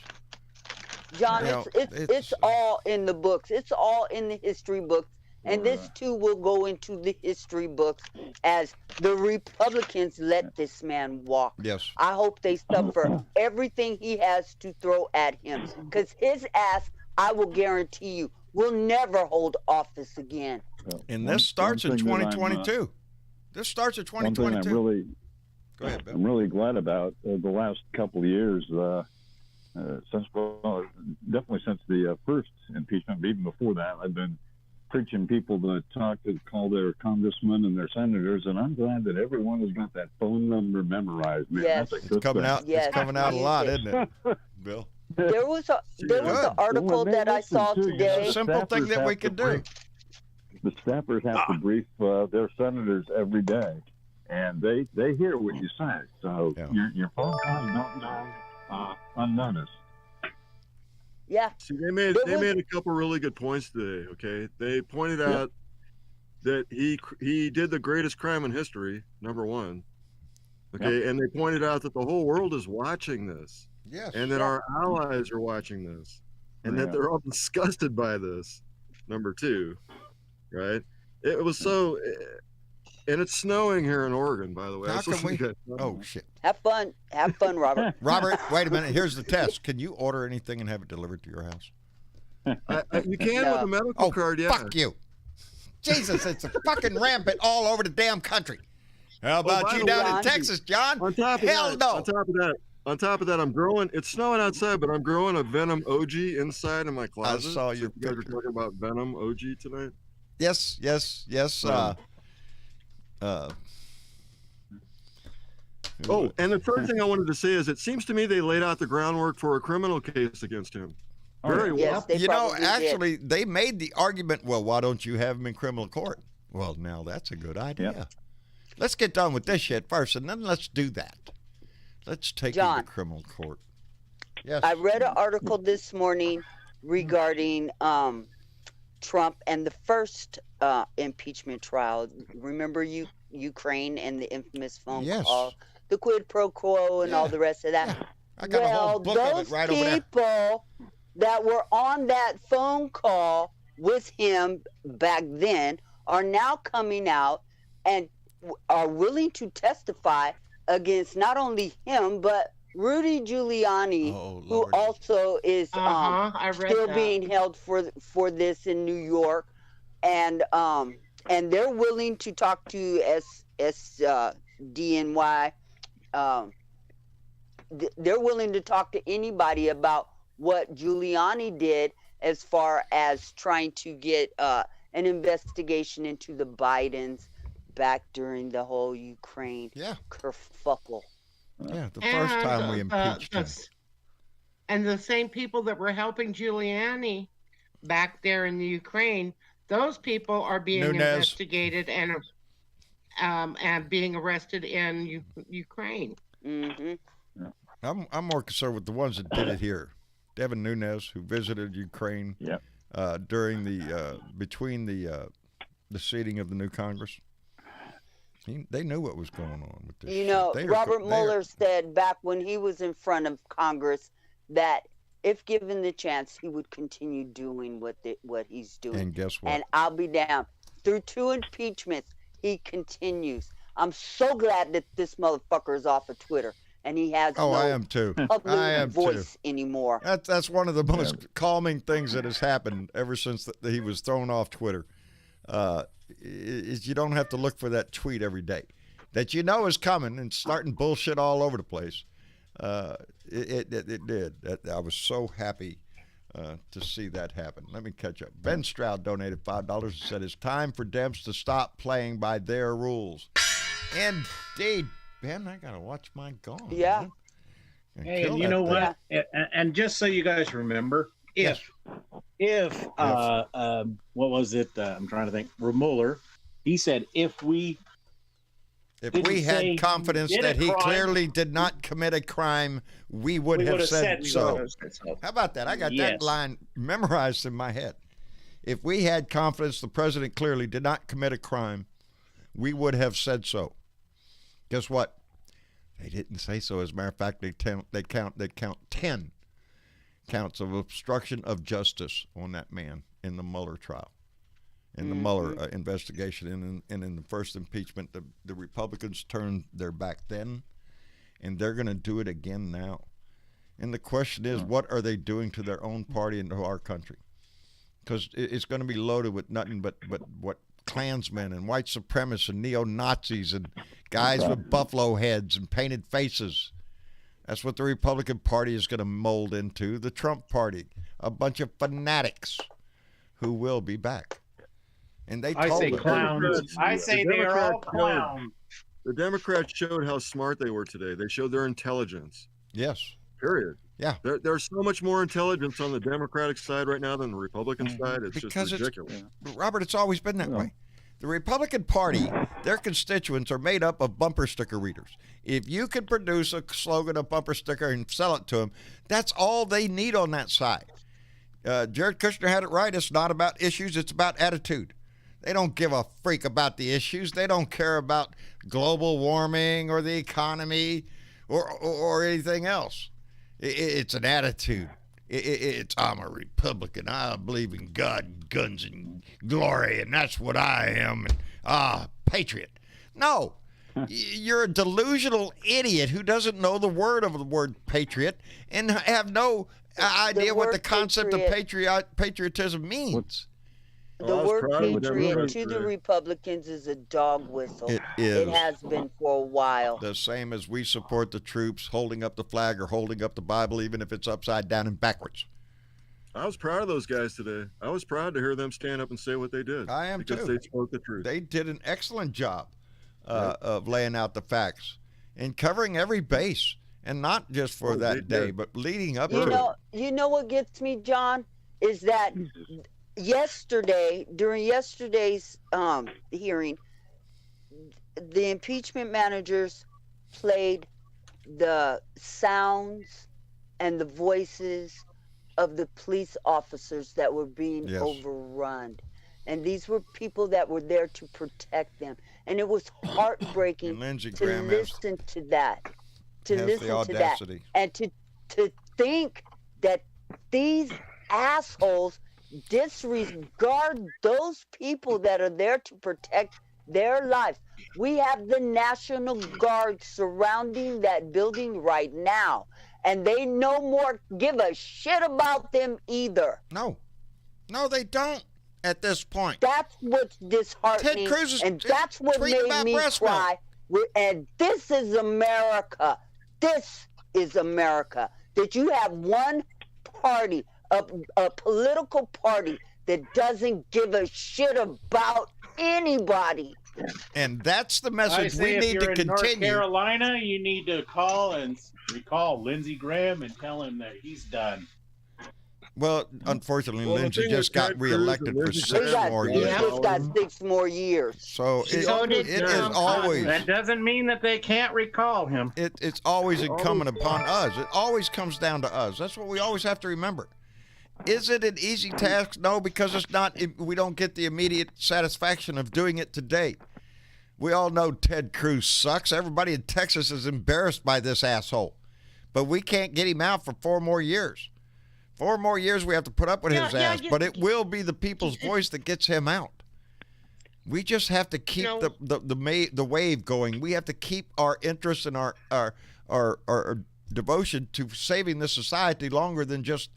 John, it's all in the books. It's all in the history books. And this, too, will go into the history books as the Republicans let this man walk. Yes. I hope they suffer everything he has to throw at him. Because his ass, I will guarantee you, will never hold office again. And this starts in 2022. This starts in 2022. One thing Go ahead, Bill. I'm really glad about the last couple of years, definitely since the first impeachment, but even before that, I've been preaching people to call their congressmen and their senators, and I'm glad that everyone has got that phone number memorized, man. Yes. That's It's coming out. Yes. It's coming out a lot, isn't it, Bill? There was an article that I saw today. It's a simple thing that we could do. The staffers have to brief their senators every day, and they hear what you say. So your phone calls don't go unnoticed. Yeah. See, they made a couple really good points today. Okay, they pointed out that he did the greatest crime in history, number one. Okay, and they pointed out that the whole world is watching this. Yes. And that our allies are watching this, and that they're all disgusted by this. Number two, right? It was so, and it's snowing here in Oregon, by the way. How can we? Oh shit! Have fun, Robert. Robert, wait a minute. Here's the test. Can you order anything and have it delivered to your house? You can with a medical card. Yeah. Fuck you, Jesus! It's fucking rampant all over the damn country. How about you down in Texas, John? On top of On top of that, I'm growing. It's snowing outside, but I'm growing a Venom OG inside in my closet. I saw your You guys were talking about Venom OG tonight. Yes. Oh, and the third thing I wanted to say is it seems to me they laid out the groundwork for a criminal case against him. Very well. Yes, they actually, they made the argument, well, why don't you have him in criminal court? Well, now that's a good idea. Yep. Let's get done with this shit first, and then let's do that. Let's take him to criminal court. Yes. I read an article this morning regarding Trump and the first impeachment trial. Remember Ukraine and the infamous phone call, the quid pro quo and all the rest of that? Yeah. I got a whole book of it right over there. Those people that were on that phone call with him back then are now coming out and are willing to testify against not only him, but Rudy Giuliani, who also is still being held for this in New York, and they're willing to talk to DNY. They're willing to talk to anybody about what Giuliani did as far as trying to get an investigation into the Bidens back during the whole Ukraine kerfuffle. Yeah, the first time we impeached him. And the same people that were helping Giuliani back there in the Ukraine, those people are being investigated and being arrested in Ukraine. Mm-hmm. I'm more concerned with the ones that did it here. Devin Nunes, who visited Ukraine during between the seating of the new Congress. They knew what was going on with this. Robert Mueller said back when he was in front of Congress that if given the chance, he would continue doing what he's doing. And guess what? And I'll be damned. Through 2 impeachments, he continues. I'm so glad that this motherfucker is off of Twitter and he has I am too. Public voice anymore. That's one of the most calming things that has happened ever since he was thrown off Twitter. Is you don't have to look for that tweet every day that is coming and starting bullshit all over the place. It did. I was so happy to see that happen. Let me catch up. Ben Stroud donated $5 and said it's time for Dems to stop playing by their rules. Indeed, Ben, I gotta watch mine gone. Yeah. Hey, and you know what? And just so you guys remember, if what was it? I'm trying to think. Mueller, he said if we had confidence that he clearly did not commit a crime, we would have said so. How about that? I got that line memorized in my head. If we had confidence the president clearly did not commit a crime, we would have said so. Guess what? They didn't say so. As a matter of fact, they count 10 counts of obstruction of justice on that man in the Mueller trial, in the Mueller investigation. And in the first impeachment, the Republicans turned their back then, and they're going to do it again now. And the question is, what are they doing to their own party and to our country? Because it's going to be loaded with nothing but what Klansmen and white supremacists and neo-Nazis and guys with buffalo heads and painted faces. That's what the Republican Party is going to mold into. The Trump Party, a bunch of fanatics who will be back. And they told us. Clowns. I say they are all clowns. The Democrats showed how smart they were today. They showed their intelligence. Yes. Period. Yeah. There's so much more intelligence on the Democratic side right now than the Republican side. It's just ridiculous. Robert, it's always been that way. The Republican Party, their constituents are made up of bumper sticker readers. If you can produce a slogan, a bumper sticker, and sell it to them, that's all they need on that side. Jared Kushner had it right. It's not about issues. It's about attitude. They don't give a freak about the issues. They don't care about global warming or the economy or anything else. It's an attitude. It's I'm a Republican. I believe in God, guns, and glory, and that's what I am. And patriot. No, you're a delusional idiot who doesn't know the word of the word patriot and have no idea what the concept of patriotism means. The word patriot to the Republicans is a dog whistle. It is. It has been for a while. The same as we support the troops holding up the flag or holding up the Bible, even if it's upside down and backwards. I was proud of those guys today. I was proud to hear them stand up and say what they did. I am because too. they spoke the truth. They did an excellent job of laying out the facts and covering every base, and not just for that day, but leading up to it. You know what gets me, John, is that during yesterday's hearing, the impeachment managers played the sounds and the voices of the police officers that were being overrun. And these were people that were there to protect them. And it was heartbreaking to listen to that. And to think that these assholes disregard those people that are there to protect their lives. We have the National Guard surrounding that building right now, and they no more give a shit about them either. No, they don't at this point. That's what's disheartening, Ted Cruz and that's what made me cry. And this is America. This is America. That you have one party, a political party that doesn't give a shit about anybody. And that's the message we need to continue. North Carolina, you need to call and recall Lindsey Graham and tell him that he's done. Well, unfortunately, Lindsey just got reelected for 6 more years. He just got 6 more years. So it is always. That doesn't mean that they can't recall him. It's always incumbent upon us. It always comes down to us. That's what we always have to remember. Is it an easy task? No, because it's not. We don't get the immediate satisfaction of doing it today. We all know Ted Cruz sucks. Everybody in Texas is embarrassed by this asshole. But we can't get him out for 4 more years. 4 more years we have to put up with his ass. But it will be the people's voice that gets him out. We just have to keep the wave going. We have to keep our interest and our devotion to saving this society longer than just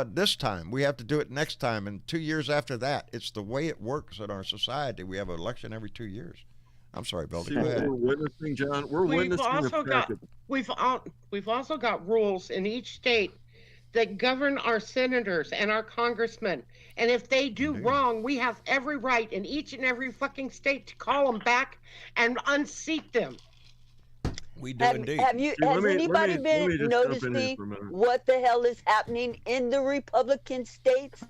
this time. We have to do it next time and 2 years after that. It's the way it works in our society. We have an election every 2 years. I'm sorry, Bill. Go ahead. We're witnessing, John. We've also got rules in each state that govern our senators and our congressmen. And if they do wrong, we have every right in each and every fucking state to call them back and unseat them. We do indeed. Has anybody been noticing what the hell is happening in the Republican states?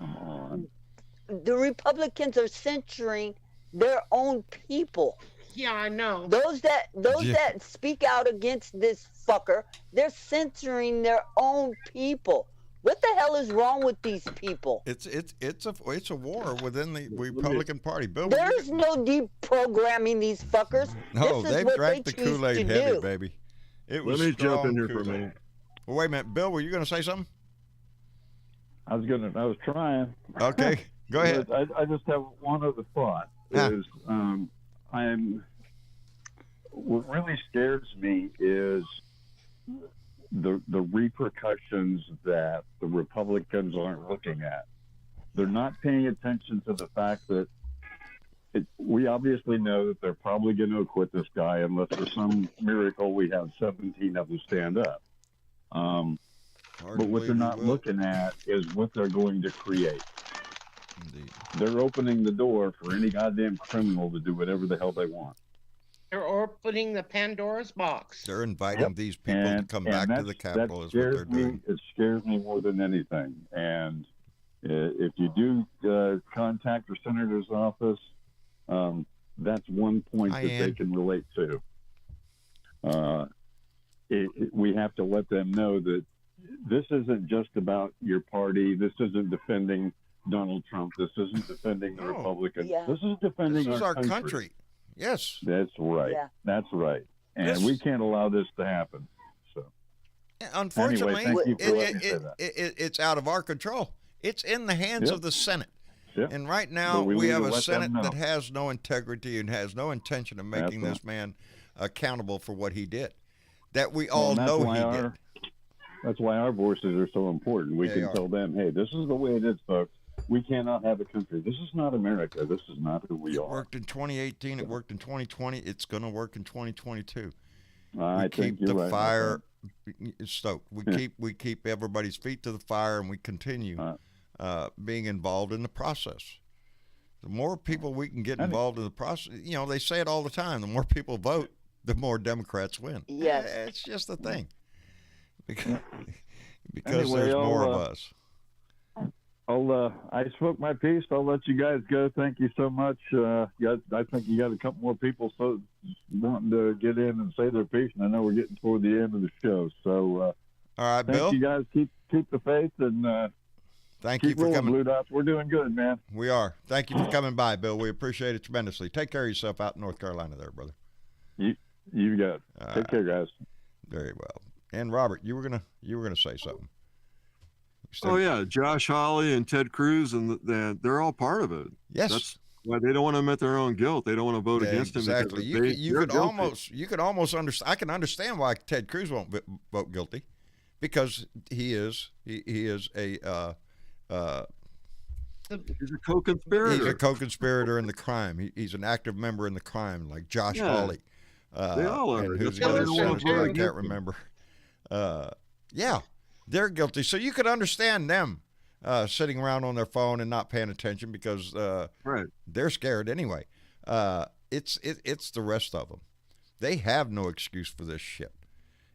The Republicans are censoring their own people. Yeah, I know. Those that speak out against this fucker, they're censoring their own people. What the hell is wrong with these people? It's a war within the Republican Party. Bill, there is no deprogramming these fuckers. No, they've drank the Kool-Aid heavy, baby. Let me jump in here for a minute. Well, wait a minute, Bill. Were you going to say something? I was trying. Okay, go ahead. I just have one other thought. What really scares me is the repercussions that the Republicans aren't looking at. They're not paying attention to the fact that we obviously know that they're probably going to acquit this guy unless for some miracle we have 17 of them stand up. But what they're not looking at is what they're going to create. Indeed. They're opening the door for any goddamn criminal to do whatever the hell they want. They're opening the Pandora's box. They're inviting these people to come back to the Capitol is what they're doing. It scares me more than anything. And if you do contact your senator's office, that's one point that they can relate to. We have to let them know that this isn't just about your party. This isn't defending Donald Trump. This isn't defending the Republicans. Yeah. This is defending our country. Yes. That's right. Yeah. That's right. And we can't allow this to happen. So, unfortunately, anyway, it's out of our control. It's in the hands of the Senate. Yep. And right now, we have a Senate that has no integrity and has no intention of making this man accountable for what he did. That we all know he did. That's why our voices are so important. We can tell them, hey, this is the way it is, folks. We cannot have a country. This is not America. This is not who we are. It worked in 2018. It worked in 2020. It's going to work in 2022. I think you're right. Keep the fire stoked. We keep everybody's feet to the fire, and we continue being involved in the process. The more people we can get involved in the process, you know, they say it all the time. The more people vote, the more Democrats win. Yes. It's just a thing. Because Anyway, there's more of us. I spoke my piece. I'll let you guys go. Thank you so much. I think you got a couple more people wanting to get in and say their piece, and I know we're getting toward the end of the show. So, all right, Bill. Thank you guys. Keep the faith and thank you for rolling, coming. Blue Dots. We're doing good, man. We are. Thank you for coming by, Bill. We appreciate it tremendously. Take care of yourself out in North Carolina, there, brother. You got it. Take care, guys. Very well. And Robert, you were gonna say something. Oh yeah, Josh Hawley and Ted Cruz, and they're all part of it. Yes, that's why they don't want to admit their own guilt. They don't want to vote against him. Exactly. You could almost understand. I can understand why Ted Cruz won't vote guilty, because he is a he's a co-conspirator. He's a co-conspirator in the crime. He's an active member in the crime, like Josh Hawley. They all are. And who's the other senator? I can't remember. Yeah, they're guilty. So you could understand them sitting around on their phone and not paying attention because they're scared anyway. It's the rest of them. They have no excuse for this shit,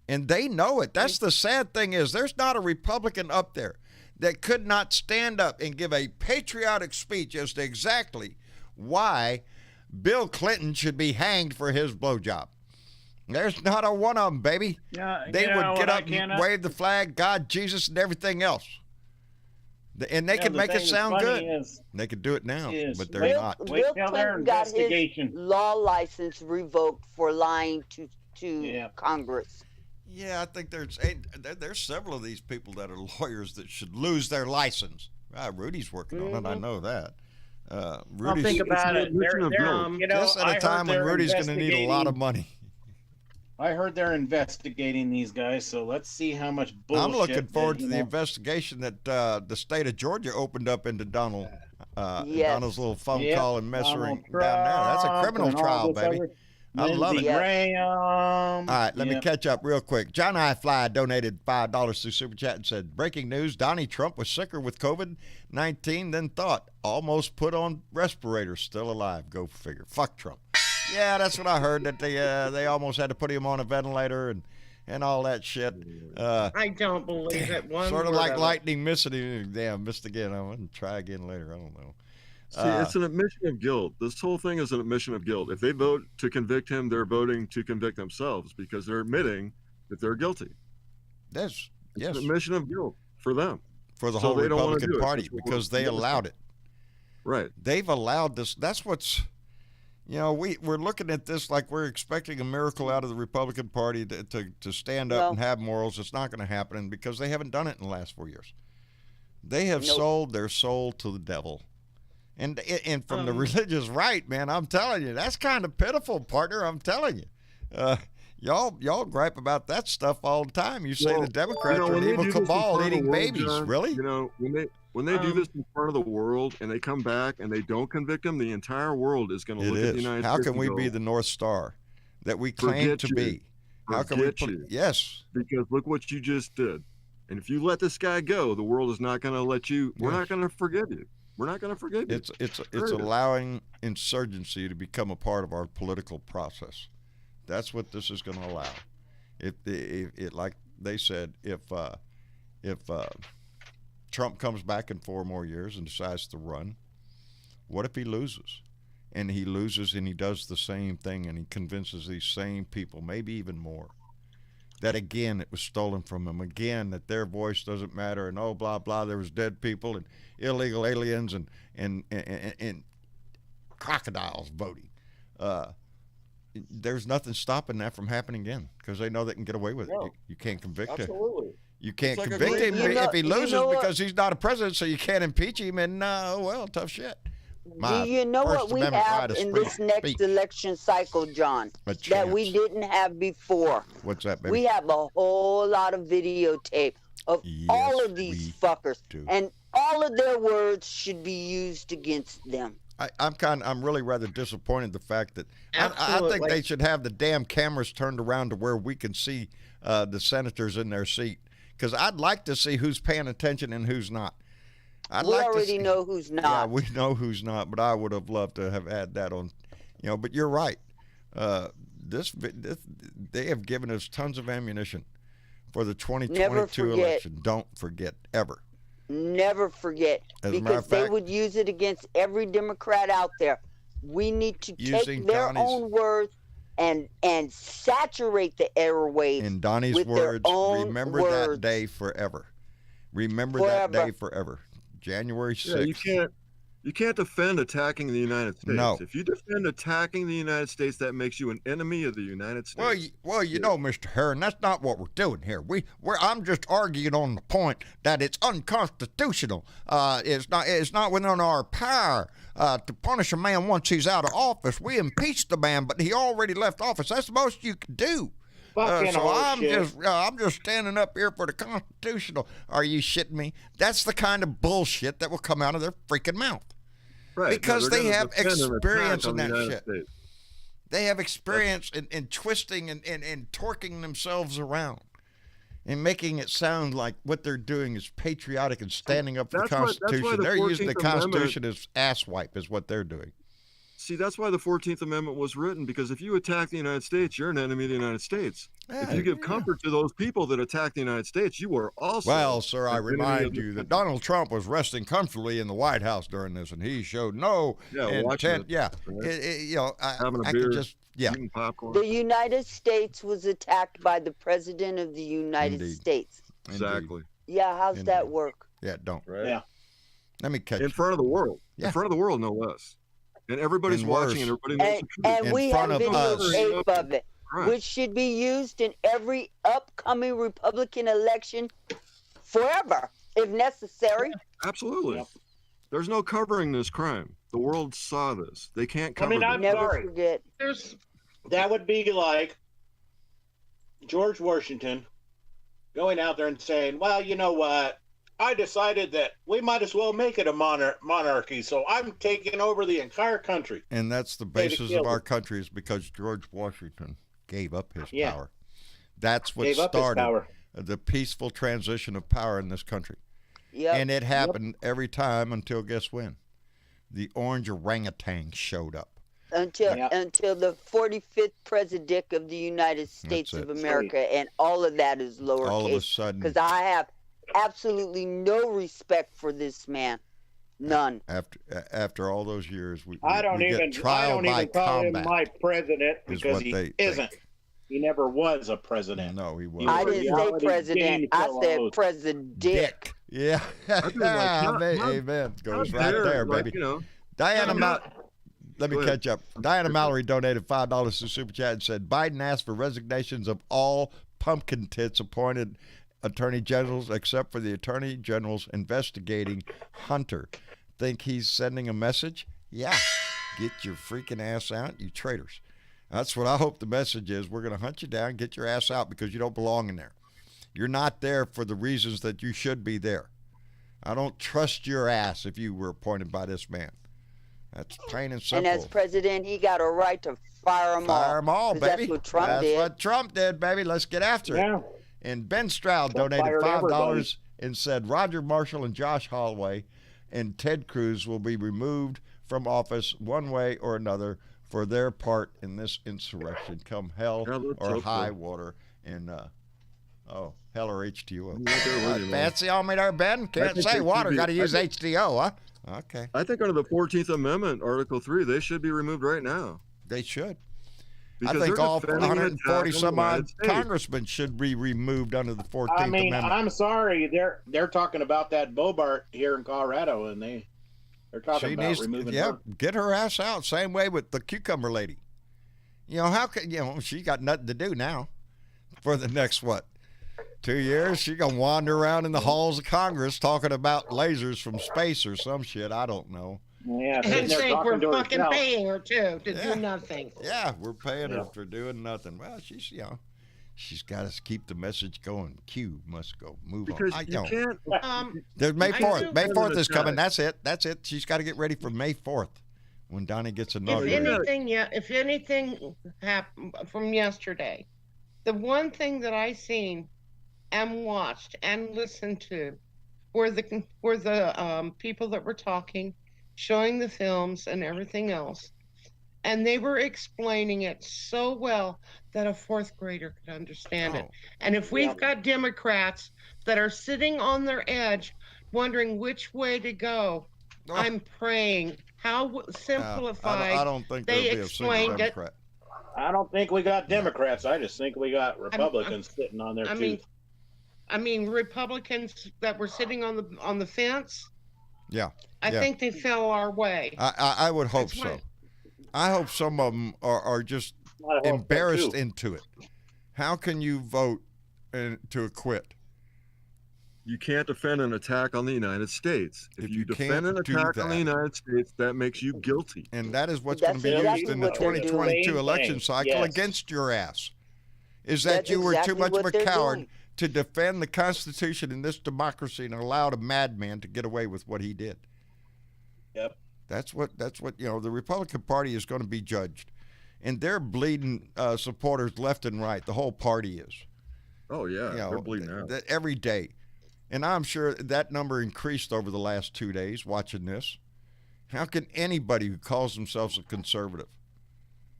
and they know it. That's the sad thing is there's not a Republican up there that could not stand up and give a patriotic speech as to exactly why Bill Clinton should be hanged for his blowjob. There's not a one of them, baby. Yeah, they would get up and wave the flag, God, Jesus, and everything else. And they could make it sound good. They could do it now, but they're not. Bill Clinton got his law license revoked for lying to Congress. Yeah, I think there's several of these people that are lawyers that should lose their license. Rudy's working on it. I know that. Rudy's, think about it. Just at a time when Rudy's going to need a lot of money. I heard they're investigating these guys, so let's see how much bullshit. I'm looking forward to the investigation that the state of Georgia opened up into Donald. Donald's little phone call and messing down there. That's a criminal trial, baby. I love it. All right, let me catch up real quick. John I. Fly donated $5 through Super Chat and said, breaking news, Donnie Trump was sicker with COVID-19 than thought. Almost put on respirators, still alive. Go figure. Fuck Trump. Yeah, that's what I heard, that they almost had to put him on a ventilator and all that shit. I don't believe it. Sort of like lightning missing him. Damn, missed again. I want to try again later. I don't know. See, it's an admission of guilt. This whole thing is an admission of guilt. If they vote to convict him, they're voting to convict themselves because they're admitting that they're guilty. It's an admission of guilt for them. For the whole Republican Party, because they allowed it. Right. They've allowed this. That's what's, we're looking at this like we're expecting a miracle out of the Republican Party to stand up and have morals. It's not going to happen because they haven't done it in the last 4 years. They have sold their soul to the devil. And from the religious right, man, I'm telling you, that's kind of pitiful, partner. I'm telling you, y'all gripe about that stuff all the time. You say the Democrats are an evil cabal eating babies. John, really? When they do this in front of the world and they come back and they don't convict them, the entire world is going to look at the United States. How can we be the North Star that we claim to be? How can we put? Yes, because look what you just did. And if you let this guy go, the world is not going to let you. We're not going to forgive you. We're not going to forgive you. It's allowing insurgency to become a part of our political process. That's what this is going to allow. It like they said, if Trump comes back in 4 more years and decides to run, what if he loses? And he loses and he does the same thing and he convinces these same people, maybe even more, that again it was stolen from them, again that their voice doesn't matter, and blah blah, there was dead people and illegal aliens and crocodiles voting. There's nothing stopping that from happening again because they know they can get away with it. You can't convict him. You can't convict him if he loses because he's not a president, so you can't impeach him. And tough shit. Do you know what we have in this next election cycle, John, that we didn't have before? What's that, baby? We have a whole lot of videotape of all of these fuckers, and all of their words should be used against them. I'm really rather disappointed the fact that I think they should have the damn cameras turned around to where we can see the senators in their seat, because I'd like to see who's paying attention and who's not. We already know who's not. Yeah, we know who's not, but I would have loved to have had that on, but you're right. This they have given us tons of ammunition for the 2022 election. Don't forget, ever. Never forget, because they would use it against every Democrat out there. We need to take their own words and saturate the airwaves. In Donnie's words, remember that day forever. Remember that day forever. January 6th. Yeah, you can't defend attacking the United States. No. If you defend attacking the United States, that makes you an enemy of the United States. Well, Mr. Heron, that's not what we're doing here. I'm just arguing on the point that it's unconstitutional. It's not within our power to punish a man once he's out of office. We impeached the man, but he already left office. That's the most you can do. So I'm just standing up here for the constitutional. Are you shitting me? That's the kind of bullshit that will come out of their freaking mouth. Right. Because they have experience in that shit. States. They have experience in twisting and torquing themselves around and making it sound like what they're doing is patriotic and standing up for the Constitution. They're using the Constitution as asswipe is what they're doing. See, that's why the 14th Amendment was written, because if you attack the United States, you're an enemy of the United States. If you give comfort to those people that attack the United States, you are also... Well, sir, I remind you that Donald Trump was resting comfortably in the White House during this, and he showed no intent. I could just... Yeah. Popcorn. The United States was attacked by the President of the United States. Exactly. Yeah, how's that work? Yeah, don't. Right. Yeah. Let me catch in front of the world. Yeah. In front of the world, no less. And everybody's watching, and everybody knows the truth. And we have videotape of it, which should be used in every upcoming Republican election forever, if necessary. Absolutely. Yep. There's no covering this crime. The world saw this. They can't cover it. I'm sorry. Forget. That would be like George Washington going out there and saying, well, you know what? I decided that we might as well make it a monarchy, so I'm taking over the entire country. And that's the basis of our country, is because George Washington gave up his power. That's what started the peaceful transition of power in this country. Yep. And it happened every time until, guess when? The orange orangutan showed up. Until the 45th president of the United States of America, and all of that is lowercase. All of a sudden. Because I have absolutely no respect for this man, none. After all those years, I don't even call him my president, because he isn't. He never was a president. No, he wasn't. I didn't say president. I said president. Dick. Yeah. Amen. Goes right there, baby. Diana, let me catch up. Diana Mallory donated $5 to Super Chat and said, Biden asked for resignations of all pumpkin tits appointed attorney generals except for the attorney generals investigating Hunter. Think he's sending a message? Yeah. Get your freaking ass out, you traitors. That's what I hope the message is. We're going to hunt you down, get your ass out, because you don't belong in there. You're not there for the reasons that you should be there. I don't trust your ass if you were appointed by this man. That's plain and simple. And as president, he got a right to fire them all. Fire them all, baby. That's what Trump did. That's what Trump did, baby. Let's get after it. And Ben Stroud donated $5 and said Roger Marshall and Josh Holloway and Ted Cruz will be removed from office one way or another for their part in this insurrection, come hell or high water. And hell or H2O. Fancy on me there, Ben. Can't say water. Got to use H2O, huh? Okay. I think under the 14th Amendment, Article 3, they should be removed right now. They should. Because I think all 140 some odd congressmen should be removed under the 14th Amendment. I'm sorry. They're talking about that Bobart here in Colorado, and they're talking about removing her. Get her ass out. Same way with the cucumber lady. How can she got nothing to do now for the next 2 years? She gonna wander around in the halls of Congress talking about lasers from space or some shit. I don't know. Yeah, and think we're fucking paying her too to do nothing. Yeah, we're paying her for doing nothing. Well, she's got to keep the message going. Q must go. Move because on. You can't. There's May 4th. May 4th is coming. That's it. She's got to get ready for May 4th when Donnie gets inaugurated. If anything happened from yesterday, the one thing that I seen and watched and listened to were the people that were talking, showing the films and everything else. And they were explaining it so well that a fourth grader could understand it. And if we've got Democrats that are sitting on their edge, wondering which way to go, I'm praying how simplified I don't think they there'll be a single explained it. Democrat. I don't think we got Democrats. I just think we got Republicans sitting on their tooth. I mean, Republicans that were sitting on the fence. Yeah. I think they fell our way. I would hope so. I hope some of them are just embarrassed into it. How can you vote to acquit? You can't defend an attack on the United States. If you defend an attack on the United States, that makes you guilty. And that is what's going to be used in the 2022 election cycle against your ass. Is that you were too much of a coward to defend the Constitution in this democracy and allowed a madman to get away with what he did. Yep. That's what the Republican Party is going to be judged. And they're bleeding supporters left and right. The whole party is. Oh, yeah. They're bleeding out. Every day. And I'm sure that number increased over the last 2 days watching this. How can anybody who calls themselves a conservative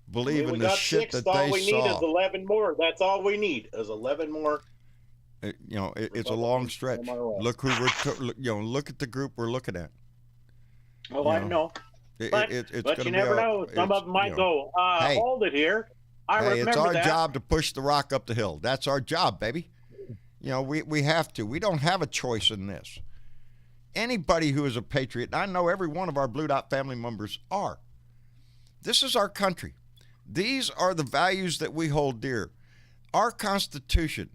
believe in the shit that they saw? All we need is 11 more. That's all we need is 11 more. It's a long stretch. Look look at the group we're looking at. Oh, I know. But you never know. Some of them might go, hey, hold it here. I remember it's our that. job to push the rock up the hill. That's our job, baby. We have to. We don't have a choice in this. Anybody who is a patriot, and I know every one of our Blue Dot family members are. This is our country. These are the values that we hold dear. Our Constitution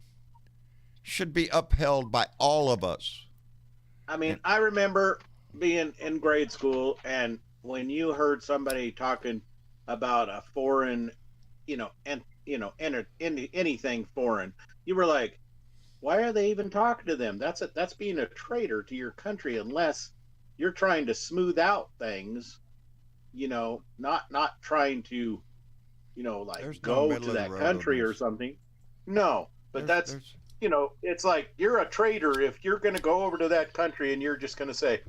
should be upheld by all of us. I mean, I remember being in grade school, and when you heard somebody talking about a foreign, anything foreign, you were like, why are they even talking to them? That's being a traitor to your country, unless you're trying to smooth out things, not trying to, go to that country or something. No, but it's like you're a traitor if you're going to go over to that country and you're just going to say,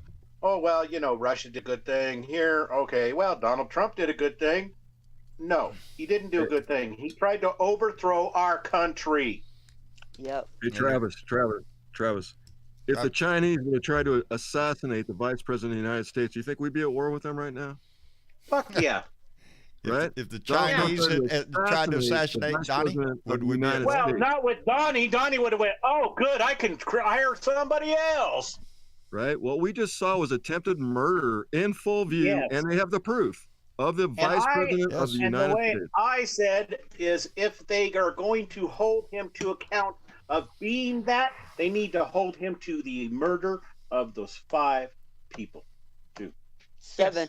oh, well, Russia did a good thing here. Okay, well, Donald Trump did a good thing. No, he didn't do a good thing. He tried to overthrow our country. Yep. Hey, Travis. If the Chinese were to try to assassinate the Vice President of the United States, do you think we'd be at war with them right now? Fuck yeah. Right? If the Chinese had tried to assassinate Donnie, would we be at war? Well, not with Donnie. Donnie would have went, oh, good, I can hire somebody else. Right? What we just saw was attempted murder in full view, and they have the proof of the Vice President of the United States. And the way I said is, if they are going to hold him to account of being that, they need to hold him to the murder of those 5 people. 7.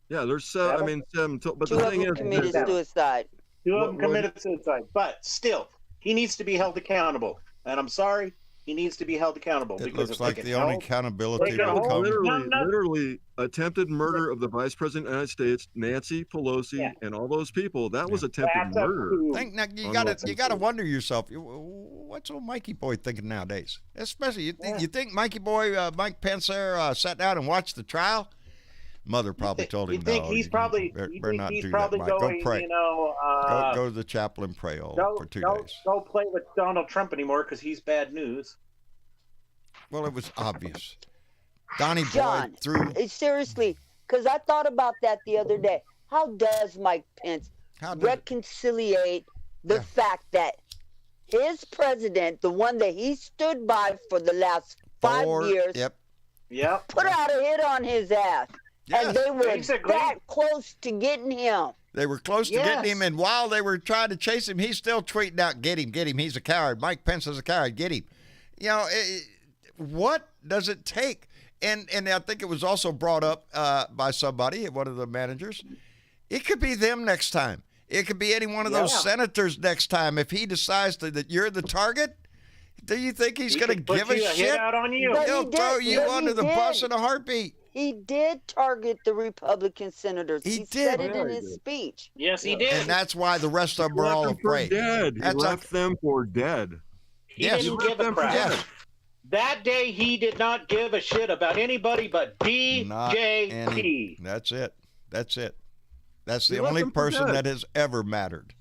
Yeah, there's 7. I mean, 7. But the thing is, committed suicide. 2 of them committed suicide. But still, he needs to be held accountable. And I'm sorry, he needs to be held accountable. It looks like the only accountability will come. Literally attempted murder of the Vice President of the United States, Nancy Pelosi, and all those people. That was attempted murder. You got to wonder yourself, what's old Mikey Boy thinking nowadays? Especially, you think Mikey Boy, Mike Pence there sat down and watched the trial? Mother probably told him, you think no, he's probably Mike. Going, go pray. Go to the chapel and pray for 2 days. Don't play with Donald Trump anymore because he's bad news. Well, it was obvious. Donnie John, Boy threw. Seriously, because I thought about that the other day. How does Mike Pence reconciliate the fact that his president, the one that he stood by for the last 5 years, put out a hit on his ass? Yes. And they were that close to getting him. They were close to getting him, and while they were trying to chase him, he's still tweeting out, get him, he's a coward. Mike Pence is a coward, get him. What does it take? And I think it was also brought up by somebody, one of the managers. It could be them next time. It could be any one of those senators next time. If he decides that you're the target, do you think he's going to give a shit? Out on you. He'll throw you under the bus in a heartbeat. He did target the Republican senators. He said it in his speech. Yes, he did. And that's why the rest of them are all afraid. He left them for dead. He didn't give a crap. That day, he did not give a shit about anybody but DJP. That's it. That's it. That's the He left only him for person dead. that has ever mattered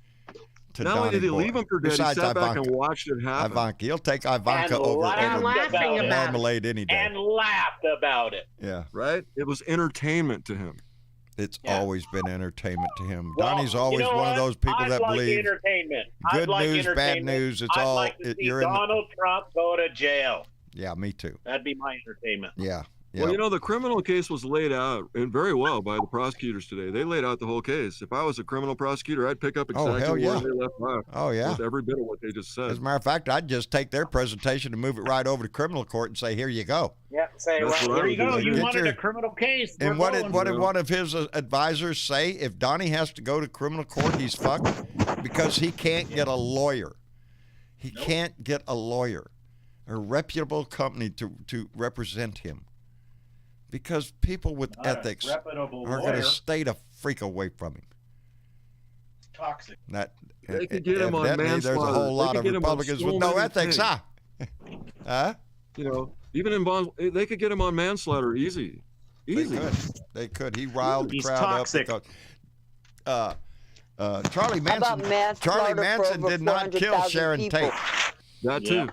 to Not Donnie only did he Boy. leave him for dead, he Besides sat back and Ivanka. watched it happen. Ivanka. He'll take Ivanka And over laughed about it. Marmalade any day. And laughed about it. Yeah. Right? It was entertainment to him. It's always been entertainment to him. Well, Donnie's always you know one of what? those people I'd that like believe entertainment. good I'd like news, bad entertainment. news. It's I'd all like to see you're in. Donald Trump go to jail. Yeah, me too. That'd be my entertainment. Yeah. Well, you know, the criminal case was laid out and very well by the prosecutors today. They laid out the whole case. If I was a criminal prosecutor, I'd pick up Oh, exactly hell yeah. where they left off. Oh, yeah. With every bit of what they just said. As a matter of fact, I'd just take their presentation and move it right over to criminal court and say, "Here you go." Yeah, say, That's well, what I there you would go. do. You Get wanted your- a criminal case. And We're what did going. one of his advisors say? If Donnie has to go to criminal court, he's fucked because he can't get a lawyer. He can't get a lawyer, a reputable company to represent him, because people with Not a ethics reputable are going to lawyer. stay the freak away from him. Toxic. That They could get him on evidently, there's a manslaughter. whole They lot could of get him on Republicans with so no many ethics, things. huh? Huh? You know, even in bonds, they could get him on manslaughter easy. Easy. They could. He riled the He's crowd toxic. up because Charlie How about Manson. manslaughter Charlie for Manson over did not kill 400,000 Sharon people? Tate. That too. Yeah.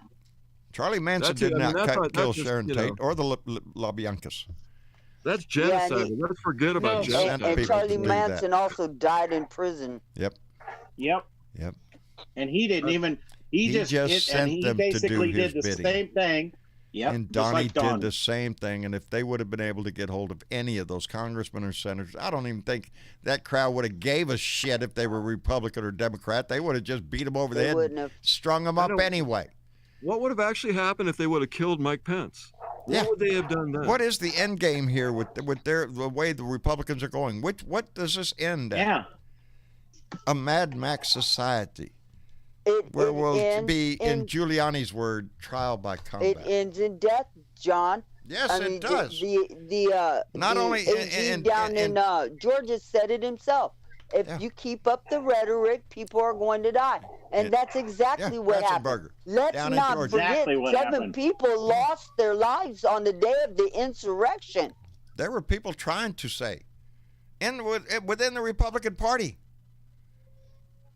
Charlie Manson That's it. did I mean, not that's not- kill that's just, Sharon you know. Tate or the LaBiancas. That's Yeah, genocide. and he- Let's forget about No, genocide. Send And people Charlie to do Manson also died in prison. Yep. Yep. Yep. And he didn't even. He just sent and he them to do basically his did the bidding. same thing. Yep. And just Donnie like did Donnie. the same thing. And if they would have been able to get hold of any of those congressmen or senators, I don't even think that crowd would have gave a shit if they were Republican or Democrat. They would have just beat them over the They head wouldn't and have. strung them I up don't- anyway. What would have actually happened if they would have killed Mike Pence? What Yeah. would they have done then? What is the end game here with the way the Republicans are going? What does this end at? Yeah. A Mad Max society It where we'll ends be, in in Giuliani's word, trial by combat. it ends in death, John. Yes, I it mean, does. Not Not only AG down in Georgia said it himself. If Yeah. you keep up the rhetoric, people are going to die, and that's exactly what happened. Ratzenberger, Let's down in not Georgia. forget, Exactly what 7 happened. people lost their lives on the day of the insurrection. There were people trying to say, within the Republican Party,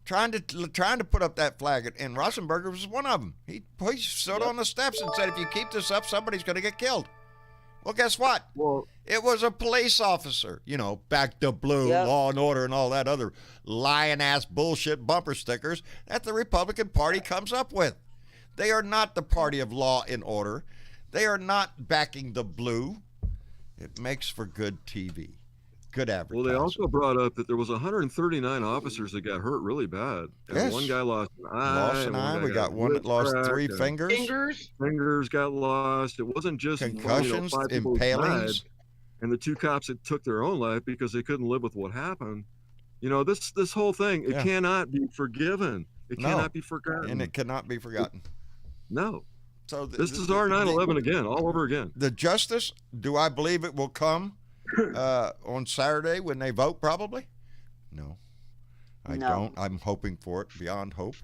trying to put up that flag, and Rossenberger was one of them. He stood on the steps and said, "If you keep this up, somebody's going to get killed." Well, guess what? Well, It was a police officer. You know, back to blue, Yep. law and order, and all that other lying-ass bullshit bumper stickers that the Republican Party comes up with. They are not the party of law and order. They are not backing the blue. It makes for good TV. Good well, advertising. they also brought up that there was 139 officers that got hurt really bad. And Yes. one guy lost an eye. Lost an one eye. guy We got one that lost wrist 3 cracked, fingers. Fingers. Fingers got lost. It wasn't just Concussions, 5 people died, impalings. and the 2 cops that took their own life because they couldn't live with what happened. You know, this whole thing, it Yeah. cannot be forgiven. It No. cannot be forgotten. And it cannot be forgotten. No. So This is our 9/11 again, all over again. The justice, do I believe it will come on Saturday when they vote? Probably. No, I No. don't. I'm hoping for it beyond hope.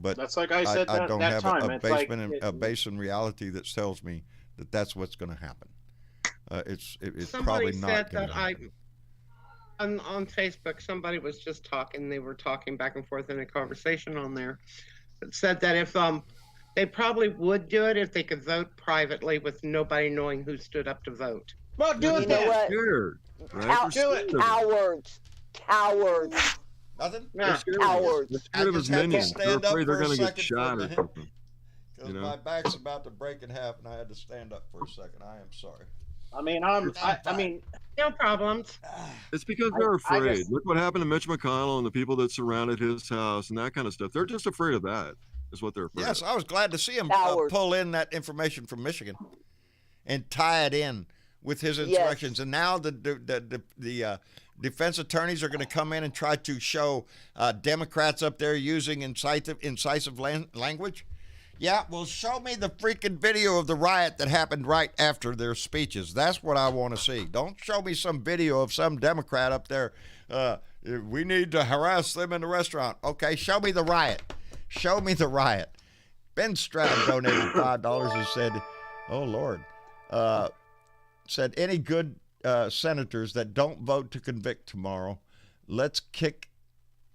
But That's like I said I that, don't that have time. a It's like base in reality that tells me that that's what's going to happen. It's Somebody probably said not going that to happen. on Facebook, somebody was just talking. They were talking back and forth in a conversation on there. That said that if they probably would do it if they could vote privately with nobody knowing who stood up to vote. Well, do You it know then. what? Scared, right? Cow- They're scared of it. Cowards. Nothing. They're Yeah. scared of it. Cowards. They're scared of I his just have to minions. They're stand up afraid they're for a going to get second shot for or the- something. Because You know? my back's about to break in half, and I had to stand up for a second. I am sorry. I mean, I mean, No problems. It's because they're I afraid. just- Look what happened to Mitch McConnell and the people that surrounded his house and that kind of stuff. They're just afraid of that, is what they're afraid Yes, of. I was glad to see him Cowards. pull in that information from Michigan and tie it in with his instructions. And now the defense attorneys are going to come in and try to show Democrats up there using incisive language. Yeah, well, show me the freaking video of the riot that happened right after their speeches. That's what I want to see. Don't show me some video of some Democrat up there. We need to harass them in the restaurant. Okay, show me the riot. Show me the riot. Ben Stroud donated $5 and said, oh, Lord, said any good senators that don't vote to convict tomorrow, let's kick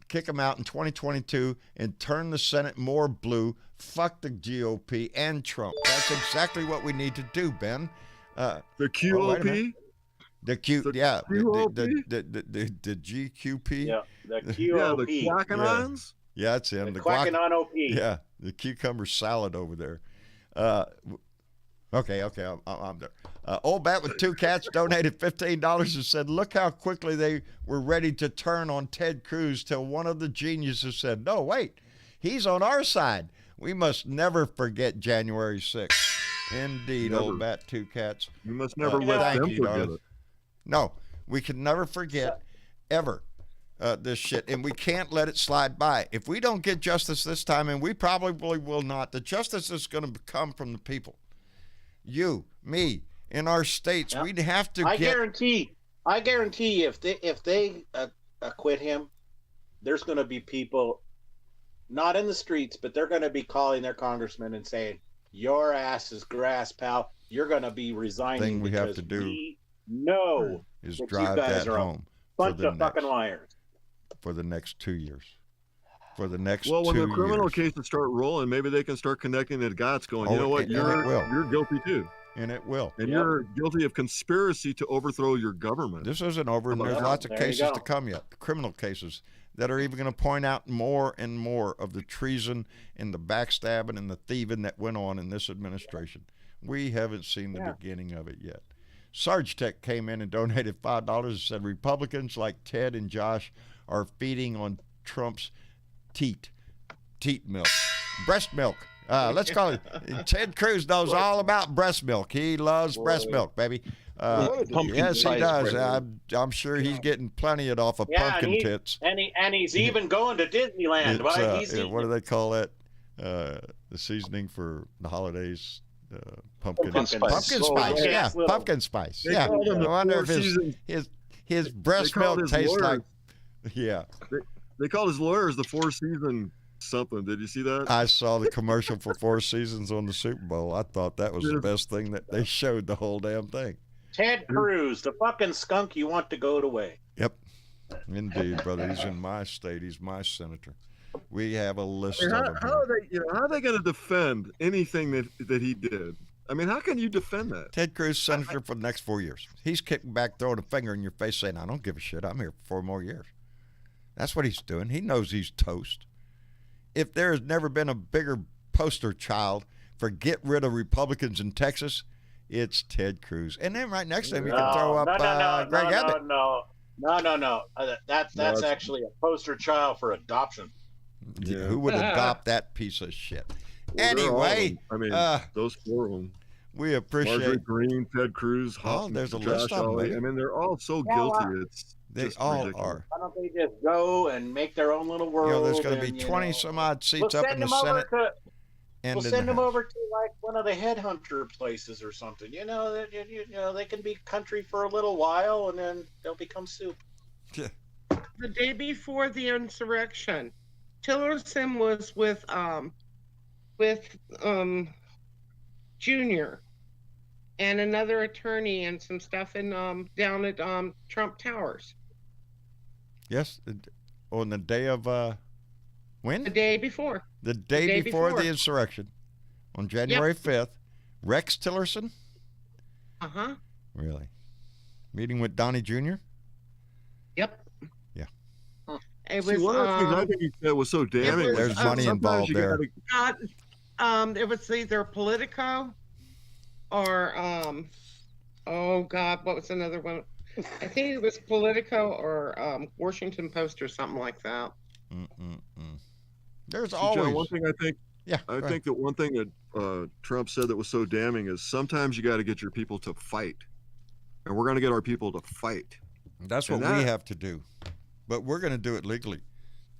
them out in 2022 and turn the Senate more blue. Fuck the GOP and Trump. That's exactly what we need to do, Ben. The QOP? The Q, yeah, the GQP. Yeah, the QOP. Yeah, the Quackanons? Yeah, that's him. The Quackanon OP. Yeah, the cucumber salad over there. Okay, I'm there. Old Bat with 2 cats donated $15 and said, look how quickly they were ready to turn on Ted Cruz till one of the geniuses said, no, wait, he's on our side. We must never forget January 6th. Indeed, Never. Old Bat 2 cats. We must never let them forget it. No, we can never forget, ever, this shit, and we can't let it slide by. If we don't get justice this time, and we probably will not, the justice is going to come from the people. You, me, in our states, Yep. we'd have to I get... guarantee if they acquit him, there's going to be people, not in the streets, but they're going to be calling their congressman and saying, your ass is grass, pal. You're going to be resigning. Thing we have because to do we know is that drive you guys that are home a bunch of fucking liars. for the next 2 years. For the next Well, 2 when years. the criminal cases start rolling, maybe they can start connecting the dots going, you know what, and it will. you're guilty too. And it will. And you're guilty of conspiracy to overthrow your government. This isn't over, and there's lots of There you cases go. to come yet, criminal cases, that are even going to point out more and more of the treason and the backstabbing and the thieving that went on in this administration. We haven't seen the beginning of it yet. Sarge Tech came in and donated $5 and said Republicans like Ted and Josh are feeding on Trump's teat milk, breast milk. Let's call it. Ted Cruz knows all about breast milk. He loves breast milk, baby. Yes, he does. I'm sure he's getting plenty of it off of pumpkin tits. And he's even going to Disneyland. What do they call that? The seasoning for the holidays. Pumpkin spice. Pumpkin spice. Yeah, pumpkin spice. They Yeah. call them the I wonder Four if his breast They call milk his tastes lawyers- like. Yeah. They called his lawyers the Four Season something. Did you see that? I saw the commercial for Four Seasons on the Super Bowl. I thought that was the best thing that they showed the whole damn thing. Ted Cruz, the fucking skunk you want to go away. Yep. Indeed, brother. He's in my state. He's my senator. We have a list of them. How are they going to defend anything that he did? I mean, how can you defend that? Ted Cruz, senator for the next 4 years. He's kicking back, throwing a finger in your face, saying, I don't give a shit. I'm here for 4 more years. That's what he's doing. He knows he's toast. If there has never been a bigger poster child for get rid of Republicans in Texas, it's Ted Cruz. And then right next to him, you can throw up Greg Abbott. No. That's actually a poster child for adoption. Yeah. Who would adopt that piece of shit? Well, anyway, I mean, those 4 of them. We appreciate Marjorie Green, Ted Cruz, there's a Josh list of them. Hawley. I mean, they're all so guilty. They just all ridiculous. are. Why don't they just go and make their own little world? There's going to be 20 some odd seats up in the Senate. We'll send them over to like one of the headhunter places or something. They can be country for a little while and then they'll become soup. Yeah. The day before the insurrection, Tillerson was with Junior and another attorney and some stuff in down at Trump Towers. Yes, on the day of when? The day before. The day before the insurrection, on January 5th. Rex Tillerson. Really? Meeting with Donnie Jr. Yep. Yeah. It was. one of the things I think he said was so damning. There's money involved there. It was either Politico or oh God, what was another one? I think it was Politico or Washington Post or something like that. There's See, always John, one thing I think. Yeah, I think that one thing that Trump said that was so damning is sometimes you got to get your people to fight, and we're going to get our people to fight. That's what we have to do, but we're going to do it legally,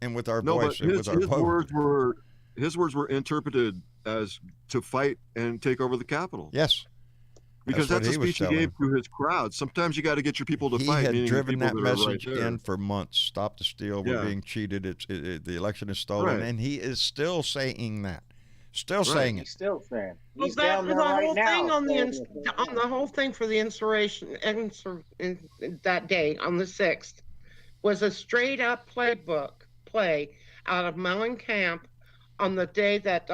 and with our voice and with our vote. His words were interpreted as to fight and take over the Capitol. Yes. Because that's a speech he gave to his crowd. Sometimes you got to get your people to fight. He had driven that message right in for months. Stop the steal. We're being cheated. The election is stolen. Right. And he is still saying that. Still saying it. He's still saying. Well, He's down there the right whole now. thing on the whole thing for the insurrection that day on the 6th was a straight up play out of Mellencamp on the day that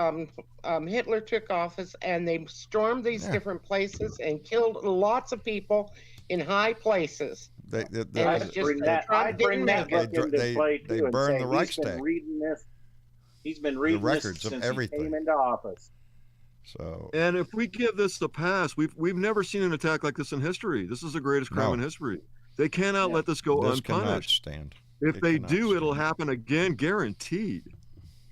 Hitler took office, and they stormed these different places and killed lots of people in high places. I bring that book into play too. They and burned say the Reichstag. He's been reading the records this of since everything. he came into office. So, and if we give this the pass, we've never seen an attack like this in history. This is the greatest crime in history. They cannot let this go this unpunished. cannot stand. If they do, it'll happen again, guaranteed.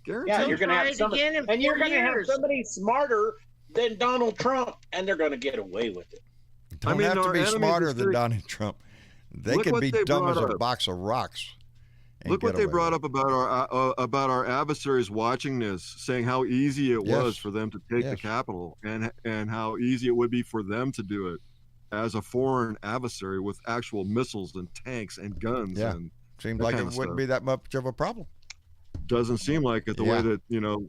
Guaranteed. Yeah, you're going to have somebody, and you're going to have somebody smarter than Donald Trump, and they're going to get away with it. Don't have to be smarter than Donald Trump. They could be dumb as a box of rocks. Look what they brought up about our adversaries watching this, saying how easy it was for them to take the Capitol, and how easy it would be for them to do it as a foreign adversary with actual missiles and tanks and guns. Yeah, and seems like it wouldn't be that much of a problem. Doesn't seem like it. The way that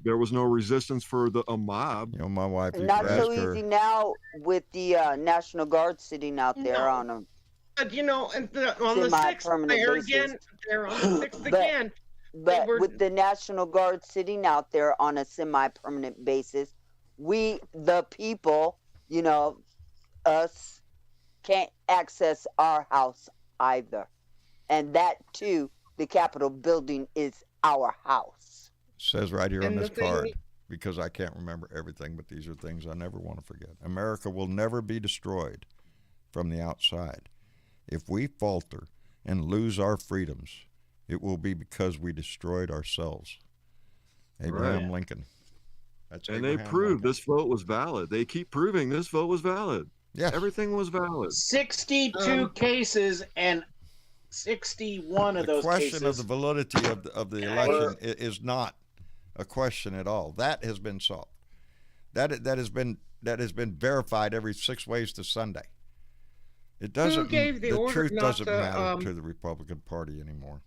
there was no resistance for a mob. My wife. Not so easy now with the National Guard sitting out there on a. But on the 6th, they're on the 6th again. But with the National Guard sitting out there on a semi-permanent basis, we, the people, us, can't access our house either. And that, too, the Capitol building is our house. It says right here on this card, because I can't remember everything, but these are things I never want to forget. America will never be destroyed from the outside. If we falter and lose our freedoms, it will be because we destroyed ourselves. Abraham Lincoln. And they proved this vote was valid. They keep proving this vote was valid. Yeah, everything was valid. 62 cases, and 61 of those cases. The question of the validity of the election is not a question at all. That has been solved. That has been verified every 6 ways to Sunday. It doesn't. The truth doesn't matter to the Republican Party anymore.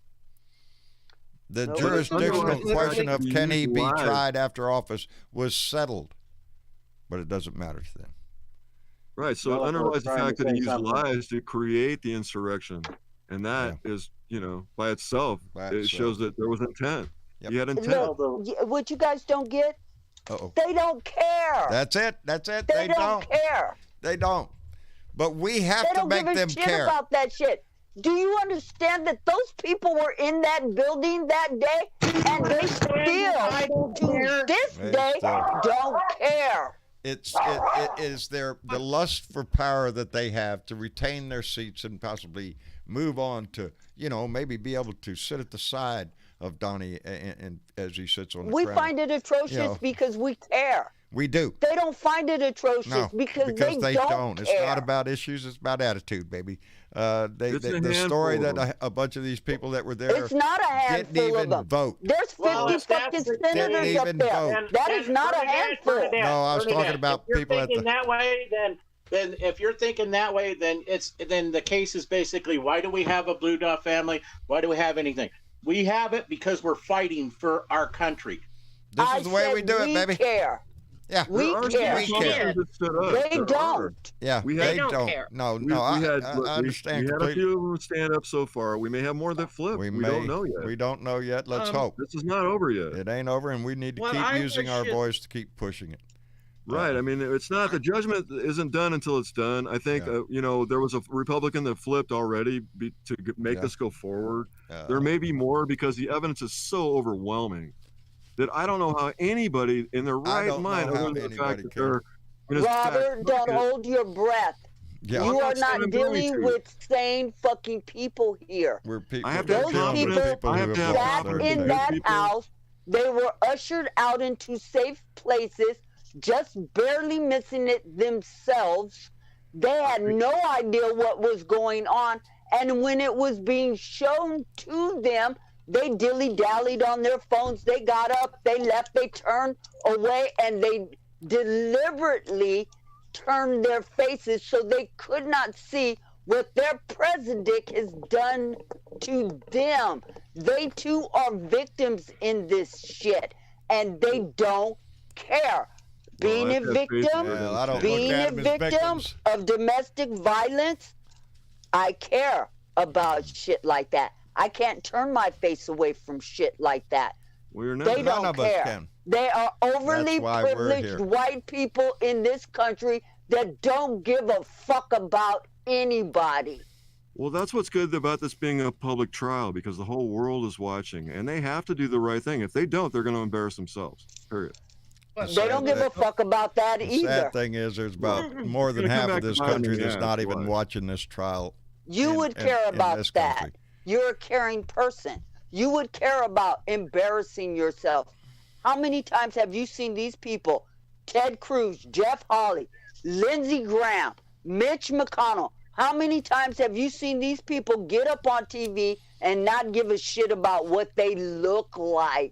The jurisdictional question of can he be tried after office was settled, but it doesn't matter to them. Right. So it underlies the fact that he used lies to create the insurrection, and that is, by itself, it shows that there was intent. Yep. He had intent. Look, what you guys don't get? They don't care. That's it. They don't care. They don't. But we have to make them care. They don't give a shit about that shit. Do you understand that those people were in that building that day, and they still, to this day, don't care? It is the lust for power that they have to retain their seats and possibly move on to, maybe be able to sit at the side of Donnie and as he sits on the We crown. find it atrocious because we care. We do. They don't find it atrocious because they don't care. It's not about issues. It's about attitude, baby. The story that a bunch of these people that were there it's not a handful of them. Vote. There's 50 fucking senators up there. Vote. That is not a handful. No, I was talking about people at the. That way, then if you're thinking that way, then the case is basically, why do we have a Blue Dot family? Why do we have anything? We have it because we're fighting for our country. This is the way we do it, baby. Care. Yeah, we care. They don't. Yeah, they don't care. No, I understand. We had a few of them stand up so far. We may have more that flip. We don't know yet. We don't know yet. Let's hope. This is not over yet. It ain't over, and we need to keep using our voice to keep pushing it. Right. I mean, it's not, the judgment isn't done until it's done. I think, there was a Republican that flipped already to make this go forward. There may be more because the evidence is so overwhelming that I don't know how anybody in their right mind, other than the fact that they're. Robert, don't hold your breath. Yeah. You are not dealing with sane fucking people here. I have to have confidence. I have to have confidence in that house. They were ushered out into safe places, just barely missing it themselves. They had no idea what was going on. And when it was being shown to them, they dilly-dallied on their phones. They got up, they left, they turned away, and they deliberately turned their faces so they could not see what their president has done to them. They too are victims in this shit, and they don't care. Being a victim, of domestic violence, I care about shit like that. I can't turn my face away from shit like that. They don't care. They are overly privileged white people in this country that don't give a fuck about anybody. Well, that's what's good about this being a public trial, because the whole world is watching, and they have to do the right thing. If they don't, they're going to embarrass themselves. Period. They don't give a fuck about that either. The sad thing is, there's about more than half of this country that's not even watching this trial. You would care about that. You're a caring person. You would care about embarrassing yourself. How many times have you seen these people, Ted Cruz, Jeff Hawley, Lindsey Graham, Mitch McConnell? How many times have you seen these people get up on TV and not give a shit about what they look like?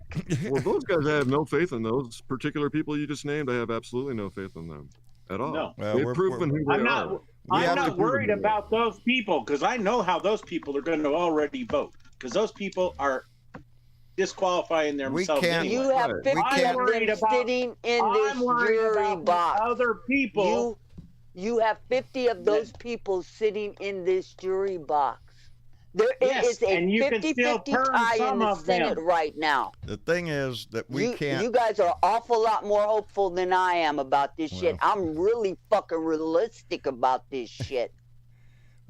Well, those guys, I have no faith in those particular people you just named. I have absolutely no faith in them at all. No. They've proven who they are. I'm not worried about those people, because I know how those people are going to already vote, because those people are disqualifying themselves. You have 50 of them sitting in this jury box. Other people. You have 50 of those people sitting in this jury box. There is a 50-50 tie in the Senate right now. The thing is that we can't. You guys are an awful lot more hopeful than I am about this shit. I'm really fucking realistic about this shit.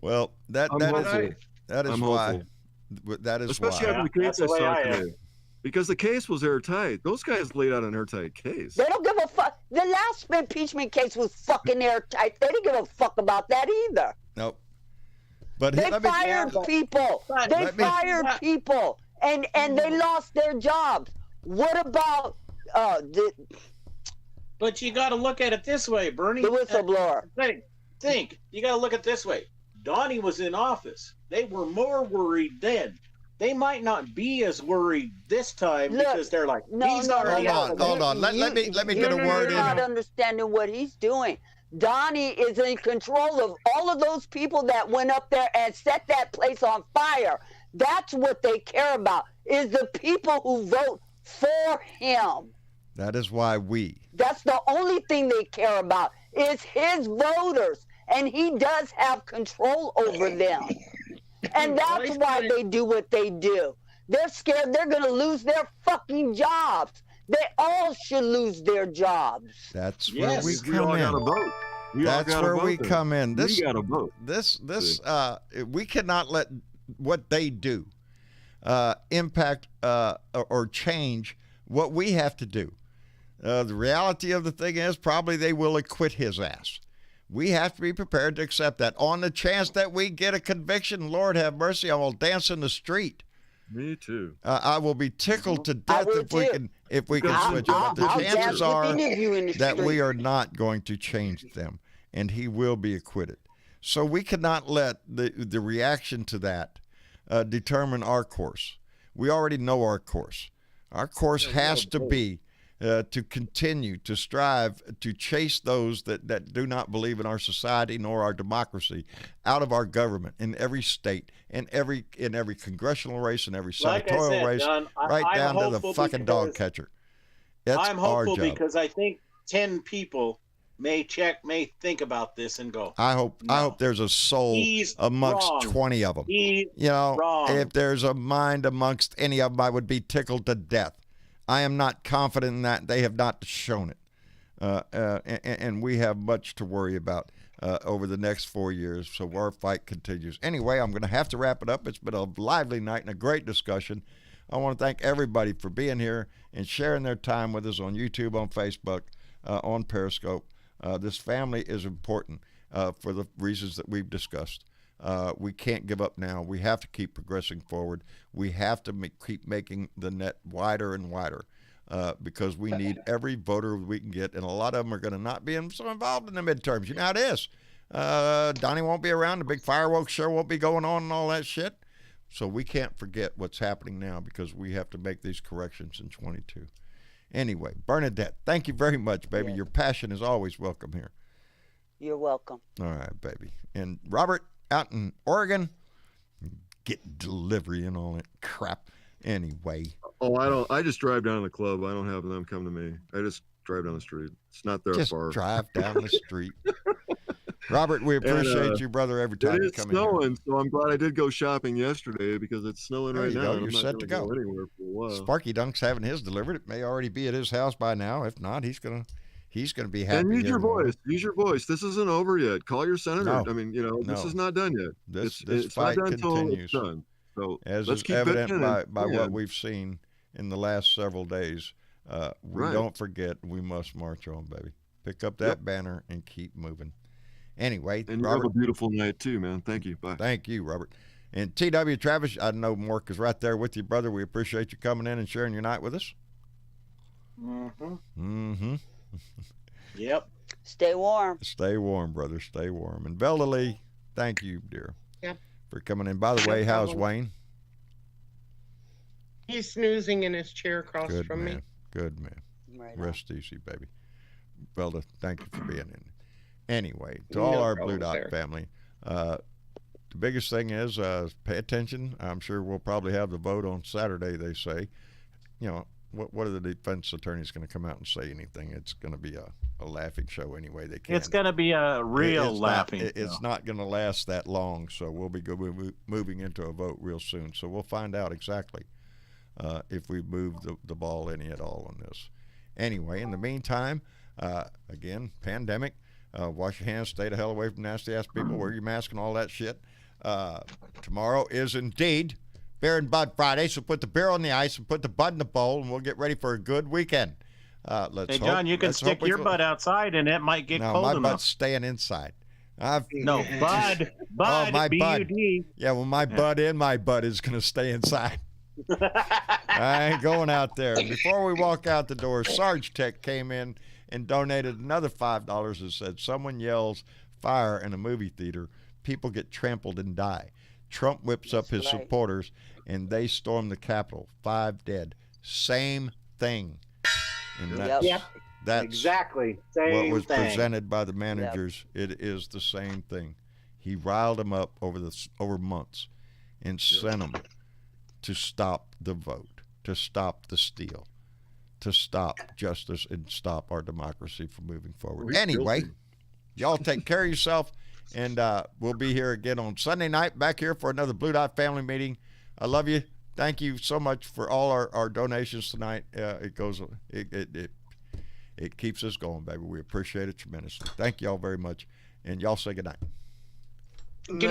Well, that is why. Especially after the case I saw today. Because the case was airtight. Those guys laid out an airtight case. They don't give a fuck. The last impeachment case was fucking airtight. They didn't give a fuck about that either. Nope. But they fired people. They fired people, and they lost their jobs. What about But you got to look at it this way, Bernie. The whistleblower. Think. You got to look at it this way. Donnie was in office. They were more worried then. They might not be as worried this time because they're like, he's already out. Hold on. Let me get a word in. You're not understanding what he's doing. Donnie is in control of all of those people that went up there and set that place on fire. That's what they care about, is the people who vote for him. That is why That's the only thing they care about, is his voters. And he does have control over them. And that's why they do what they do. They're scared they're going to lose their fucking jobs. They all should lose their jobs. That's where we come in. That's where we come in. We got to vote. We cannot let what they do impact or change what we have to do. The reality of the thing is, probably they will acquit his ass. We have to be prepared to accept that. On the chance that we get a conviction, Lord have mercy, I will dance in the street. Me too. I will be tickled to death if we can switch it. But the chances are that we are not going to change them, and he will be acquitted. So we cannot let the reaction to that determine our course. We already know our course. Our course has to be to continue to strive to chase those that do not believe in our society nor our democracy out of our government in every state, in every congressional race, in every senatorial race, Don, right down to the fucking dog catcher. That's I'm hopeful our job. because I think 10 people may think about this and go, I hope there's a soul amongst 20 of them. If there's a mind amongst any of them, I would be tickled to death. I am not confident in that. They have not shown it. And we have much to worry about over the next 4 years, so our fight continues. Anyway, I'm going to have to wrap it up. It's been a lively night and a great discussion. I want to thank everybody for being here and sharing their time with us on YouTube, on Facebook, on Periscope. This family is important for the reasons that we've discussed. We can't give up now. We have to keep progressing forward. We have to keep making the net wider and wider because we need every voter we can get, and a lot of them are going to not be so involved in the midterms. You know how it is. Donnie won't be around. The big fireworks show won't be going on and all that shit. So we can't forget what's happening now because we have to make these corrections in 22. Anyway, Bernadette, thank you very much, baby. Your passion is always welcome here. You're welcome. All right, baby. And Robert, out in Oregon, get delivery and all that crap. Anyway. Oh, I just drive down to the club. I don't have them come to me. I just drive down the street. It's not there Just far. drive down the street. Robert, we appreciate you, brother, every time you come in here. It's snowing, so I'm glad I did go shopping yesterday because it's snowing There right you now. go. And You're I'm not set gonna to go. anywhere for a while. Sparky Dunk's having his delivered. It may already be at his house by now. If not, he's gonna be happy. And use here your tomorrow. voice. Use your voice. This isn't over yet. Call your senator. No. I mean, this No. is not done yet. This it's fight not done till continues. it's done. So As let's is keep evident bitching by and- what we've seen in the last several days. We Right. don't forget. We must march on, baby. Pick up that banner and keep moving. Anyway, And you Robert, have a beautiful night too, man. Thank you. Bye. thank you, Robert. And T.W. Travis, I know Mark is right there with you, brother. We appreciate you coming in and sharing your night with us. Mm-hmm. Mm-hmm. Yep. Stay warm. Stay warm, brother. Stay warm. And Velda Lee, thank you, dear, Yep. for coming in. By the way, how's problem. Wayne? He's snoozing in his chair across Good from man. me. Good man. Right. Rest easy, baby. Velda, thank you for being in. Anyway, to No all our problem Blue Dot there. family, the biggest thing is pay attention. I'm sure we'll probably have the vote on Saturday, they say. What are the defense attorneys going to come out and say anything? It's going to be a laughing show anyway. They can't. It's going to be a real laughing. It's not going to last that long, so we'll be moving into a vote real soon. So we'll find out exactly if we move the ball any at all on this. Anyway, in the meantime, again, pandemic. Wash your hands, stay the hell away from nasty ass people, wear your mask and all that shit. Tomorrow is indeed Beer and Bud Friday, so put the beer on the ice and put the bud in the bowl, and we'll get ready for a good weekend. Hey, John, you can stick your butt outside, and it might get cold my enough. butt's staying inside. No, Bud. Oh, my bud. B-U-D. Yeah, well, my bud and my butt is going to stay inside. I ain't going out there. Before we walk out the door, Sarge Tech came in and donated another $5 and said, someone yells fire in a movie theater, people get trampled and die. Trump whips up his supporters, and they storm the Capitol. 5 dead. Same thing. And that's exactly same what was thing. presented by the managers. It is the same thing. He riled them up over months and sent them to stop the vote, to stop the steal, to stop justice and stop our democracy from moving forward. Anyway, y'all take care of yourself, and we'll be here again on Sunday night, back here for another Blue Dot family meeting. I love you. Thank you so much for all our donations tonight. It keeps us going, baby. We appreciate it tremendously. Thank y'all very much, and y'all say good night.